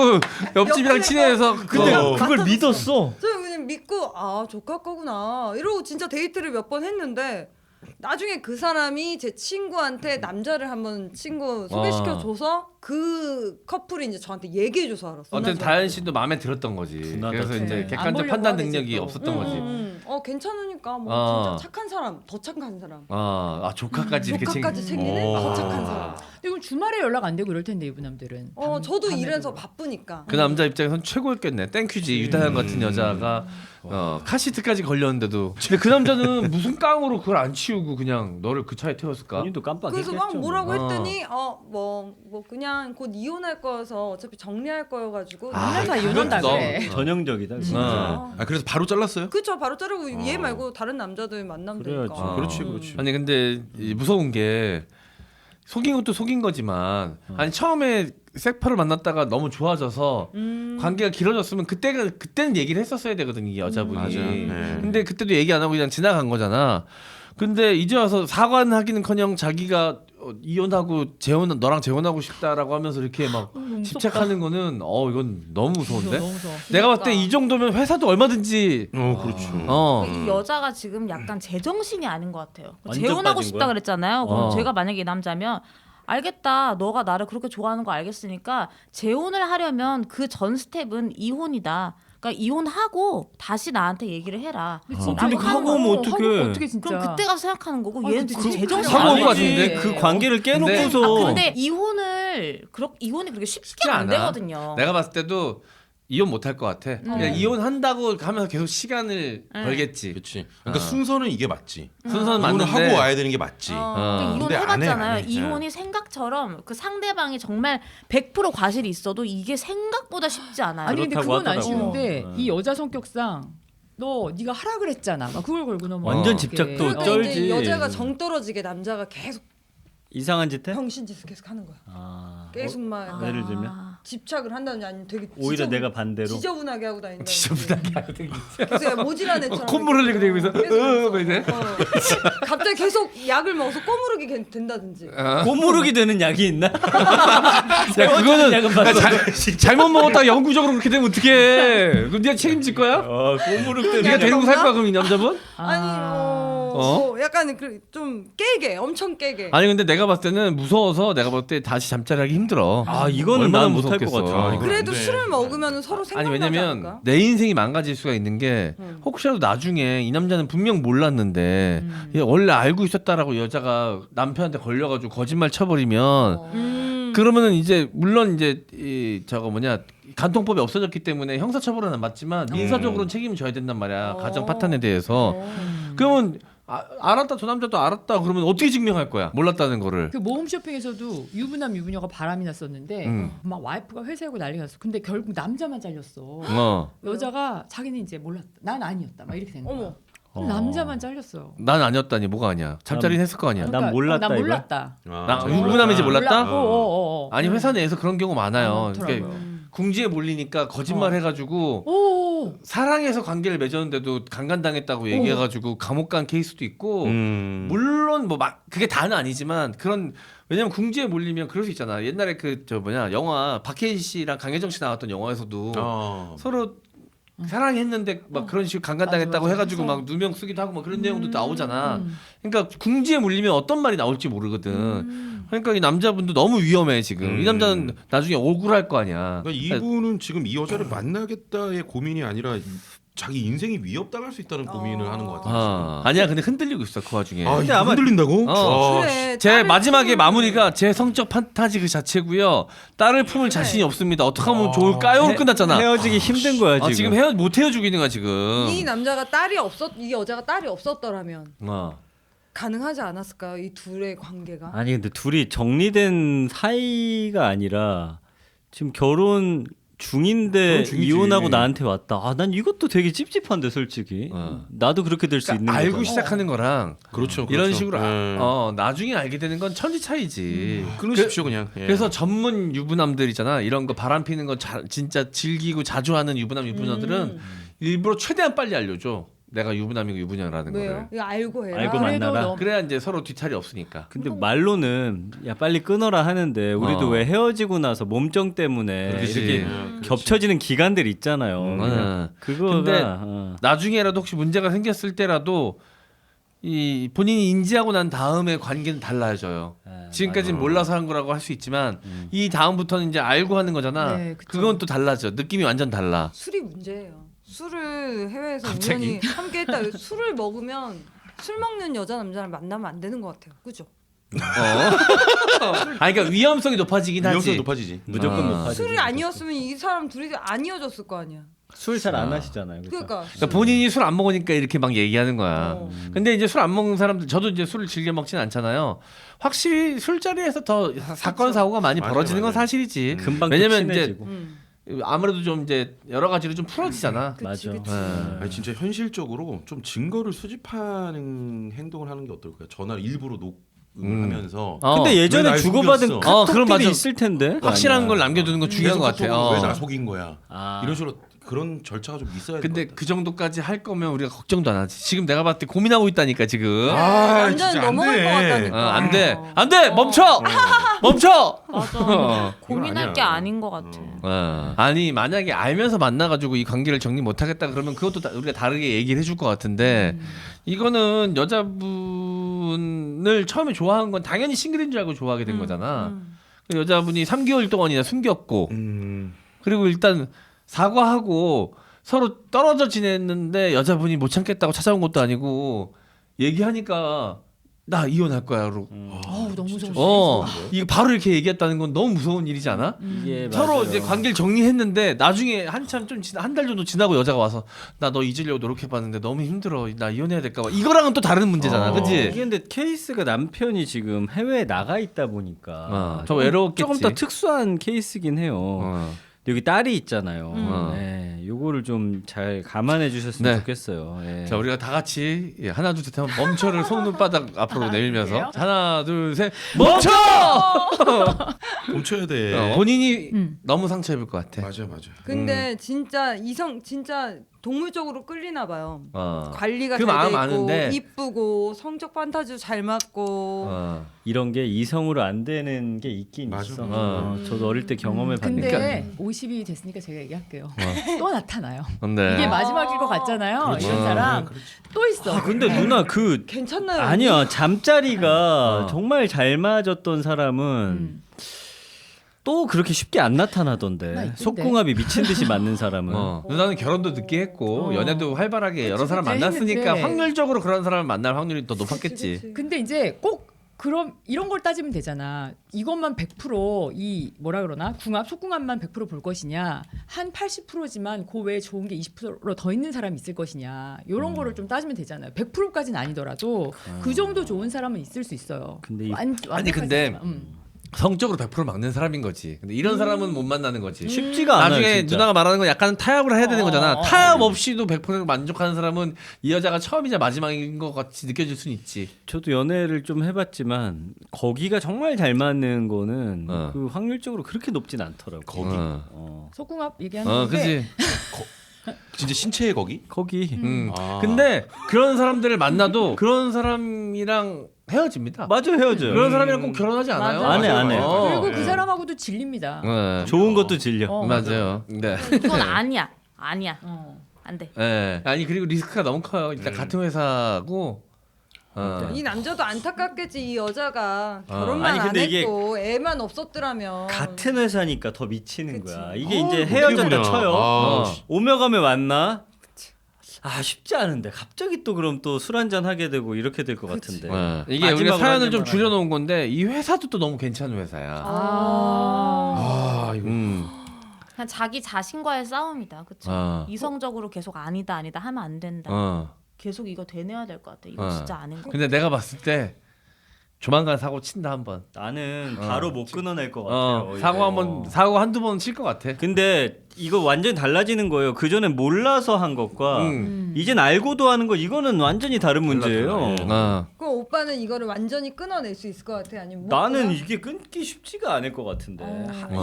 옆집이랑 친해서 근데 어. 그걸 믿었어. 저는 그냥 믿고 아 조카 거구나 이러고 진짜 데이트를 몇 번 했는데 나중에 그 사람이 제 친구한테 남자를 한번 친구 소개시켜줘서 그 커플이 이제 저한테 얘기해줘서 알았어요. 어쨌든 다현 씨도 마음에 들었던 거지. 분하다. 그래서 이제 안 객관적 보려고 판단 하지, 능력이 또. 없었던 거지. 괜찮으니까 뭐 진짜 착한 사람, 더 착한 사람. 조카까지 이렇게 조카까지 챙기는 더 착한 사람. 근데 그럼 주말에 연락 안 되고 이럴 텐데 유부남들은. 저도 밤에도. 일해서 바쁘니까. 그 남자 입장에선 최고였겠네. 땡큐지. 유다현 같은 여자가 카시트까지 걸렸는데도. 근데 그 남자는 무슨 깡으로 그걸 안 치우고 그냥 너를 그 차에 태웠을까? 본인도 깜빡했겠죠. 그래서 막 뭐라고 뭐. 했더니 뭐 그냥 곧 이혼할 거여서 어차피 정리할 거여가지고 맨날 다 그건 이혼한다 너- 그래. 전형적이다. 진짜. 그래서 바로 잘랐어요? 그쵸 바로 자르고 그러고 얘 말고 다른 남자들 만나면 그래야지. 되니까. 그렇지, 그렇지. 아니 근데 이 무서운 게 속인 것도 속인 거지만 아니 처음에 섹파를 만났다가 너무 좋아져서 관계가 길어졌으면 그때는 얘기를 했었어야 되거든 이 여자분이. 맞아. 네. 근데 그때도 얘기 안 하고 그냥 지나간 거잖아. 근데 이제 와서 사과는 하기는커녕 자기가 이혼하고 너랑 재혼하고 싶다라고 하면서 이렇게 막 집착하는 거는 이건 너무 무서운데. 너무 무서워. 내가 봤을 때 이 정도면 회사도 얼마든지 그렇죠. 이 여자가 지금 약간 제정신이 아닌 것 같아요. 완전 재혼하고 빠진 싶다 거야? 그랬잖아요. 그럼 어. 제가 만약에 이 남자면 알겠다. 너가 나를 그렇게 좋아하는 거 알겠으니까 재혼을 하려면 그 전 스텝은 이혼이다. 그러니까 이혼하고 다시 나한테 얘기를 해라. 근데 라고 하고 하는 오면 거예요. 어떡해. 어떻게 진짜? 그럼 그때 가서 생각하는 거고 얘는 근데 진짜 제정신이 사고 아니지. 온거 같은데? 그 관계를 근데- 깨놓고서 근데 이혼이 그렇게 쉽게 안 않아. 되거든요. 내가 봤을 때도 이혼 못 할 것 같아. 그냥 이혼한다고 하면서 계속 시간을 벌겠지. 그렇지. 그러니까 순서는 이게 맞지. 순서는 이혼을 맞는데 하고 와야 되는 게 맞지. 그러니까 근데 안 해, 이혼해봤잖아요. 안 해. 이혼이 생각처럼 그 상대방이 정말 100% 과실이 있어도 이게 생각보다 쉽지 않아요. 아니 근데 그렇다고 그건 안 하더라고요. 쉬운데 어. 이 여자 성격상 네가 하라 그랬잖아. 막 그걸 걸고 넘어. 완전 집착도 그러니까 쩔지. 이제 여자가 정 떨어지게 남자가 계속 이상한 짓 해? 병신짓을 계속 하는 거야. 아, 계속 막 약간 예를 들면 집착을 한다든지 아니면 되게 오히려 내가 반대로 지저분하게 하고 다닌다. 지저분하게 하고 계속 약간 모질한 애처럼. 콧물 흘리고 다니면서 계속 이래? 갑자기 계속 약을 먹어서 꼬무르기 된다든지. 꼬무르기 되는 약이 있나? 야 그거는 약은 봤어. 잘못 먹었다가 영구적으로 그렇게 되면 어떡해. 그럼 네가 책임질 거야? 꼬무르기 되는 네가 약. 데리고 살 거야 그럼 이 남자분? 아니 약간 좀 깨게 엄청 깨게. 아니 근데 내가 봤을 때는 무서워서 내가 봤을 때 다시 잠자리 하기 힘들어. 아 이거는 얼마나 난 못할 것 무섭겠어. 같아. 이건 그래도 안 돼. 술을 먹으면 서로 생각나지 아니 왜냐면 않을까? 내 인생이 망가질 수가 있는 게 혹시라도 나중에 이 남자는 분명 몰랐는데 얘 원래 알고 있었다라고 여자가 남편한테 걸려가지고 거짓말 쳐버리면 그러면은 이제 물론 이제 간통법이 없어졌기 때문에 형사처벌은 안 받지만 민사적으로는 책임을 져야 된단 말이야 가정 파탄에 대해서. 그러면 알았다 저 남자도 알았다 그러면 어떻게 증명할 거야 몰랐다는 거를. 그 모험 쇼핑에서도 유부남 유부녀가 바람이 났었는데 막 와이프가 회사하고 난리 났어. 근데 결국 남자만 잘렸어. 여자가 자기는 이제 몰랐다. 난 아니었다. 막 이렇게 된 거야. 어머. 그럼 남자만 잘렸어. 난 아니었다니 뭐가 아니야. 잠자리는 했을 거 아니야. 난 몰랐다, 난 이거야? 몰랐다. 나 유부남인지 몰랐다? 몰랐고, 아니 회사 내에서 그런 경우 많아요. 많더라고요. 그러니까 궁지에 몰리니까 거짓말 해가지고 오. 사랑해서 관계를 맺었는데도 강간당했다고 얘기해가지고 감옥 간 케이스도 있고 물론 뭐 막 그게 다는 아니지만 그런 왜냐면 궁지에 몰리면 그럴 수 있잖아. 옛날에 영화 박해일 씨랑 강혜정 씨 나왔던 영화에서도 서로 사랑했는데 막 그런 식으로 강간당했다고 맞아. 해가지고 막 누명 쓰기도 하고 막 그런 내용도 나오잖아. 그러니까 궁지에 몰리면 어떤 말이 나올지 모르거든. 그러니까 이 남자분도 너무 위험해 지금. 이 남자는 나중에 억울할 거 아니야. 그러니까 이분은 지금 이 여자를 만나겠다의 고민이 아니라 자기 인생이 위협당할 수 있다는 고민을 하는 것 같아요. 아니야 근데 흔들리고 있어 그 와중에. 아, 근데 이거 아마- 흔들린다고? 그래, 제 딸을 마지막에 품을- 마무리가 제 성적 판타지 그 자체고요. 딸을 품을 자신이 없습니다. 어떻게 하면 좋을까요?로 끝났잖아. 헤어지기 힘든 거야 지금. 지금 못 헤어지고 있는 거야 지금. 이 남자가 이 여자가 딸이 없었더라면 가능하지 않았을까요? 이 둘의 관계가. 아니 근데 둘이 정리된 사이가 아니라 지금 결혼 중인데 결혼 중이지. 이혼하고 나한테 왔다. 아 난 이것도 되게 찝찝한데 솔직히. 나도 그렇게 될 수 그러니까 있는 알고 거잖아. 시작하는 거랑 그렇죠. 이런 그렇죠. 식으로 네. 나중에 알게 되는 건 천지 차이지. 끊으십시오 그냥. 예. 그래서 전문 유부남들이잖아. 이런 거 바람 피는 거 진짜 즐기고 자주 하는 유부남들은 일부러 최대한 빨리 알려줘. 내가 유부남이고 유부녀라는 왜요? 거를. 이거 알고 해라. 알고 그래도 만나라. 너무- 그래야 이제 서로 뒤탈이 없으니까. 근데 말로는 야 빨리 끊어라 하는데 우리도 왜 헤어지고 나서 몸정 때문에 그렇지. 이렇게 겹쳐지는 기간들 있잖아요. 그거가 근데 나중에라도 혹시 문제가 생겼을 때라도 이 본인이 인지하고 난 다음에 관계는 달라져요. 지금까지는 몰라서 한 거라고 할 수 있지만 이 다음부터는 이제 알고 하는 거잖아. 네, 그쵸. 그건 또 달라져. 느낌이 완전 달라. 술이 문제예요. 술을 해외에서 갑자기? 우연히 함께했다. 술을 먹으면 술 먹는 여자 남자를 만나면 안 되는 것 같아요. 그죠? 그러니까 위험성이 높아지긴 위험성이 하지. 높아지지. 무조건 높아지지. 술이 아니었으면 이 사람 둘이 안 이어졌을 거 아니야. 술 잘 안 하시잖아요. 그죠? 그러니까. 그러니까 본인이 술 안 먹으니까 이렇게 막 얘기하는 거야. 근데 이제 술 안 먹는 사람들, 저도 이제 술을 즐겨 먹진 않잖아요. 확실히 술자리에서 더 사건 사고가 많이 맞아요, 벌어지는 건 맞아요. 사실이지. 금방 왜냐면 이제 친해지고. 아무래도 좀 이제 여러 가지로 좀 풀어지잖아. 그치, 맞아. 그치. 아니 진짜 현실적으로 좀 증거를 수집하는 행동을 하는 게 어떨까요? 전화를 일부러 녹음을 하면서 근데 왜 예전에 날 주고받은 속였어? 그럼 맞아. 카톡들이 있을 텐데. 확실한 걸 남겨두는 건 중요한 것 같아. 왜 나 속인 거야? 아. 이런 식으로 그런 절차가 좀 있어야 돼. 근데 그 정도까지 할 거면 우리가 걱정도 안 하지. 지금 내가 봤을 때 고민하고 있다니까 지금. 완전 넘어갈 것 같다니까. 안 돼. 안 돼. 멈춰. 멈춰. 맞아. 고민할 아니야. 게 아닌 것 같아. 아니 만약에 알면서 만나가지고 이 관계를 정리 못하겠다 그러면 그것도 우리가 다르게 얘기를 해줄 것 같은데 이거는 여자분을 처음에 좋아한 건 당연히 싱글인 줄 알고 좋아하게 된 거잖아. 그 여자분이 3개월 동안이나 숨겼고 그리고 일단 사과하고 서로 떨어져 지냈는데 여자분이 못 참겠다고 찾아온 것도 아니고 얘기하니까 나 이혼할 거야. 그러고. 너무 무서워. 이거 바로 이렇게 얘기했다는 건 너무 무서운 일이지 않아? 이게 서로 맞아요. 이제 관계를 정리했는데 나중에 한참 좀 한 달 정도 지나고 여자가 와서 나 너 잊으려고 노력해봤는데 너무 힘들어. 나 이혼해야 될까 봐. 이거랑은 또 다른 문제잖아. 그치? 이게 근데 케이스가 남편이 지금 해외에 나가 있다 보니까 좀 외로웠겠지. 조금 더 특수한 케이스긴 해요. 여기 딸이 있잖아요. 네, 요거를 좀 잘 감안해 주셨으면 네. 좋겠어요. 예. 자 우리가 다 같이 하나 둘 셋 하면 멈춰를 손바닥 앞으로 내밀면서 하나 둘 셋 멈춰! 멈춰야 돼. 본인이 너무 상처 입을 것 같아. 맞아. 근데 진짜 진짜 동물적으로 끌리나 봐요. 어. 관리가 그 잘 마음 돼 있고 아는데. 이쁘고 성적 판타지 잘 맞고 이런 게 이성으로 안 되는 게 있긴 맞아. 있어. 어. 저도 어릴 때 경험해 근데 봤는데 50이 됐으니까 제가 얘기할게요. 또 나타나요. 근데 이게 마지막일 것 같잖아요. 이런 사람 또 있어. 근데 누나 그 괜찮나요? 아니야 잠자리가 어. 정말 잘 맞았던 사람은 또 그렇게 쉽게 안 나 나타나던데 있던데. 속궁합이 미친 듯이 맞는 사람은 누나는 결혼도 늦게 했고 연애도 활발하게 여러 사람 그치, 만났으니까 했는데. 확률적으로 그런 사람을 만날 확률이 더 높았겠지. 그치. 근데 이제 꼭 그럼 이런 걸 따지면 되잖아. 이것만 100%이 뭐라 그러나 속궁합만 100% 볼 것이냐, 한 80%지만 그 외에 좋은 게 20%더 있는 사람이 있을 것이냐, 이런 거를 좀 따지면 되잖아요. 100%까지는 아니더라도 그 정도 좋은 사람은 있을 수 있어요. 근데 아니, 근데 완벽하지 성적으로 100% 막는 사람인 거지. 근데 이런 사람은 못 만나는 거지. 쉽지가 않아요. 나중에 진짜. 누나가 말하는 건 약간 타협을 해야 되는 거잖아. 타협 없이도 100% 만족하는 사람은 이 여자가 처음이자 마지막인 것 같이 느껴질 수는 있지. 저도 연애를 좀 해봤지만 거기가 정말 잘 맞는 거는 그 확률적으로 그렇게 높진 않더라고. 거기. 속궁합 얘기하는 데 그지. 진짜 신체의 거기? 거기. 근데 그런 사람들을 만나도 그런 사람이랑 헤어집니다. 맞아 헤어져요. 그런 사람이랑 꼭 결혼하지 않아요. 맞아요. 안 해. 그리고 그 사람하고도 질립니다. 좋은 것도 질려. 맞아요. 네. 그건 아니야. 안 돼. 네. 아니 그리고 리스크가 너무 커요. 일단 같은 회사고. 이 남자도 안타깝겠지. 이 여자가 결혼만 아니, 안 근데 이게 했고 애만 없었더라면 같은 회사니까 더 미치는 그치. 거야. 이게 이제 헤어졌다 쳐요. 오며 가며 만나. 아 쉽지 않은데 갑자기 또 그럼 또 술 한잔 하게 되고 이렇게 될 것 같은데. 이게 우리가 마지막으로 사연을 한 좀 잔만 줄여놓은 건데 이 회사도 또 너무 괜찮은 회사야. 이거. 그냥 자기 자신과의 싸움이다. 그쵸? 이성적으로 계속 아니다 하면 안 된다. 계속 이거 되뇌야 될 것 같아. 이거 진짜 아닌 거. 근데 내가 봤을 때 조만간 사고 친다 한번. 나는 바로 못 끊어낼 것 같아요. 사고 한두 번 칠 것 같아. 근데 이거 완전히 달라지는 거예요. 그 전에 몰라서 한 것과 이젠 알고도 하는 거 이거는 완전히 다른 문제예요. 그럼 오빠는 이거를 완전히 끊어낼 수 있을 것 같아? 아니면 나는 이게 끊기 쉽지가 않을 것 같은데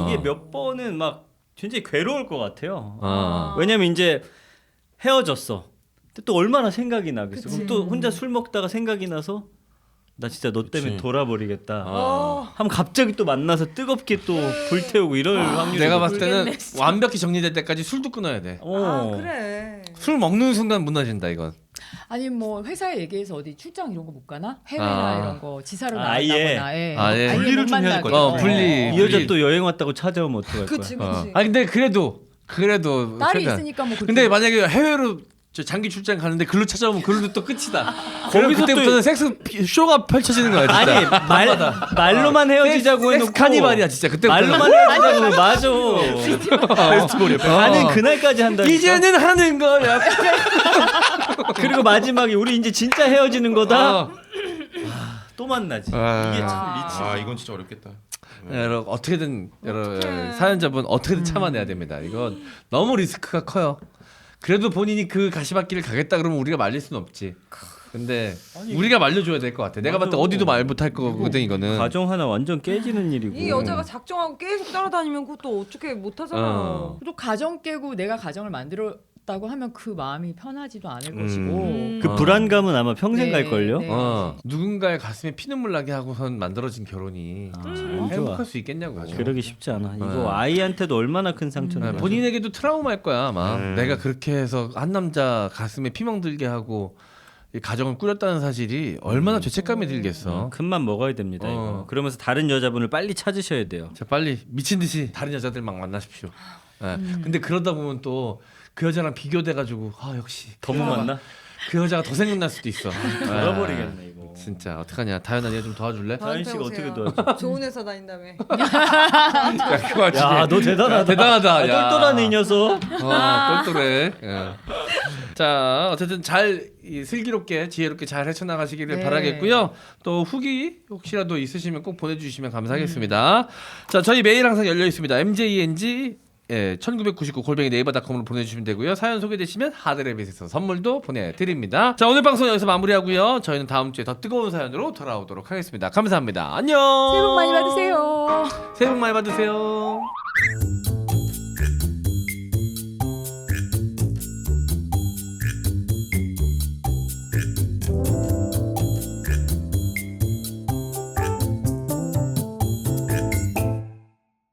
이게 몇 번은 막 굉장히 괴로울 것 같아요. 왜냐면 이제 헤어졌어. 근데 또 얼마나 생각이 나겠어. 그럼 또 혼자 술 먹다가 생각이 나서 나 진짜 너 때문에 돌아버리겠다. 하면 갑자기 또 만나서 뜨겁게 또 불태우고 이럴 확률이 내가 봤을 때는 모르겠네, 진짜. 완벽히 정리될 때까지 술도 끊어야 돼. 그래. 술 먹는 순간 무너진다 이건. 아니 뭐 회사에 얘기해서 어디 출장 이런 거 못 가나? 해외나 이런 거 지사로 아예. 나간다거나. 예. 아예. 아예 분리를 못 좀 해야 만나게. 될 것 같아. 분리. 이 여자 또 여행 왔다고 찾아오면 어떡할 거야? 그치. 아니 근데 그래도 딸이 최대한. 있으니까 뭐. 근데 만약에 해외로 저 장기 출장 가는데 글로 찾아오면 글로 또 끝이다. 거기서 그때부터는 섹스 쇼가 펼쳐지는 거야. 진짜. 아니 말로만 헤어지자고 해놓고 카니발이야 진짜. 그때부터 말로만 헤어지자고 맞아. 페스티벌이야. 가는 그날까지 한다. 이제는 하는 거야. 그리고 마지막에 우리 이제 진짜 헤어지는 거다. 어. 또 만나지. 아. 이게 참 미치. 이건 진짜 어렵겠다. 어떻게든 사연자분 어떻게든 참아내야 됩니다. 이건 너무 리스크가 커요. 그래도 본인이 그 가시밭길을 가겠다 그러면 우리가 말릴 수는 없지. 근데 우리가 말려줘야 될 것 같아. 내가 봤을 때 어디도 말 못할 거거든 이거는. 가정 하나 완전 깨지는 일이고. 이 여자가 작정하고 계속 따라다니면 그것도 어떻게 못하잖아요. 또 가정 깨고 내가 가정을 만들었다고 하면 그 마음이 편하지도 않을 것이고. 그 불안감은 아마 평생 네, 갈걸요. 네. 누군가의 가슴에 피눈물 나게 하고선 만들어진 결혼이 행복할 수 있겠냐고. 그러기 쉽지 않아. 이거 아이한테도 얼마나 큰 상처인데. 본인에게도 트라우마일 거야 아마. 네. 내가 그렇게 해서 한 남자 가슴에 피멍 들게 하고 이 가정을 꾸렸다는 사실이 얼마나 죄책감이 들겠어. 큰맘 먹어야 됩니다. 이거. 그러면서 다른 여자분을 빨리 찾으셔야 돼요. 자 빨리 미친 듯이 다른 여자들 막 만나십시오. 근데 그러다 보면 또 그 여자랑 비교돼가지고 역시 더 못 만나? 그 여자가 더 생각날 수도 있어. 돌아버리겠네 이거. 진짜 어떡하냐. 다현아 얘 좀 도와줄래? 다현 씨가 저한테 어떻게 오세요. 도와줘? 좋은 회사 다닌다며. 야, 너 대단하다. 대단하다. 야. 똘똘하네 이 녀석. 똘똘해. 자 어쨌든 잘 슬기롭게 지혜롭게 잘 헤쳐나가시기를 네. 바라겠고요. 또 후기 혹시라도 있으시면 꼭 보내주시면 감사하겠습니다. 자 저희 메일 항상 열려 있습니다. MJNG 1999 골뱅이 네이버닷컴으로 보내주시면 되고요. 사연 소개되시면 하드랩에서 선물도 보내드립니다. 자 오늘 방송 여기서 마무리하고요. 저희는 다음 주에 더 뜨거운 사연으로 돌아오도록 하겠습니다. 감사합니다. 안녕. 새해 복 많이 받으세요. 새해 복 많이 받으세요.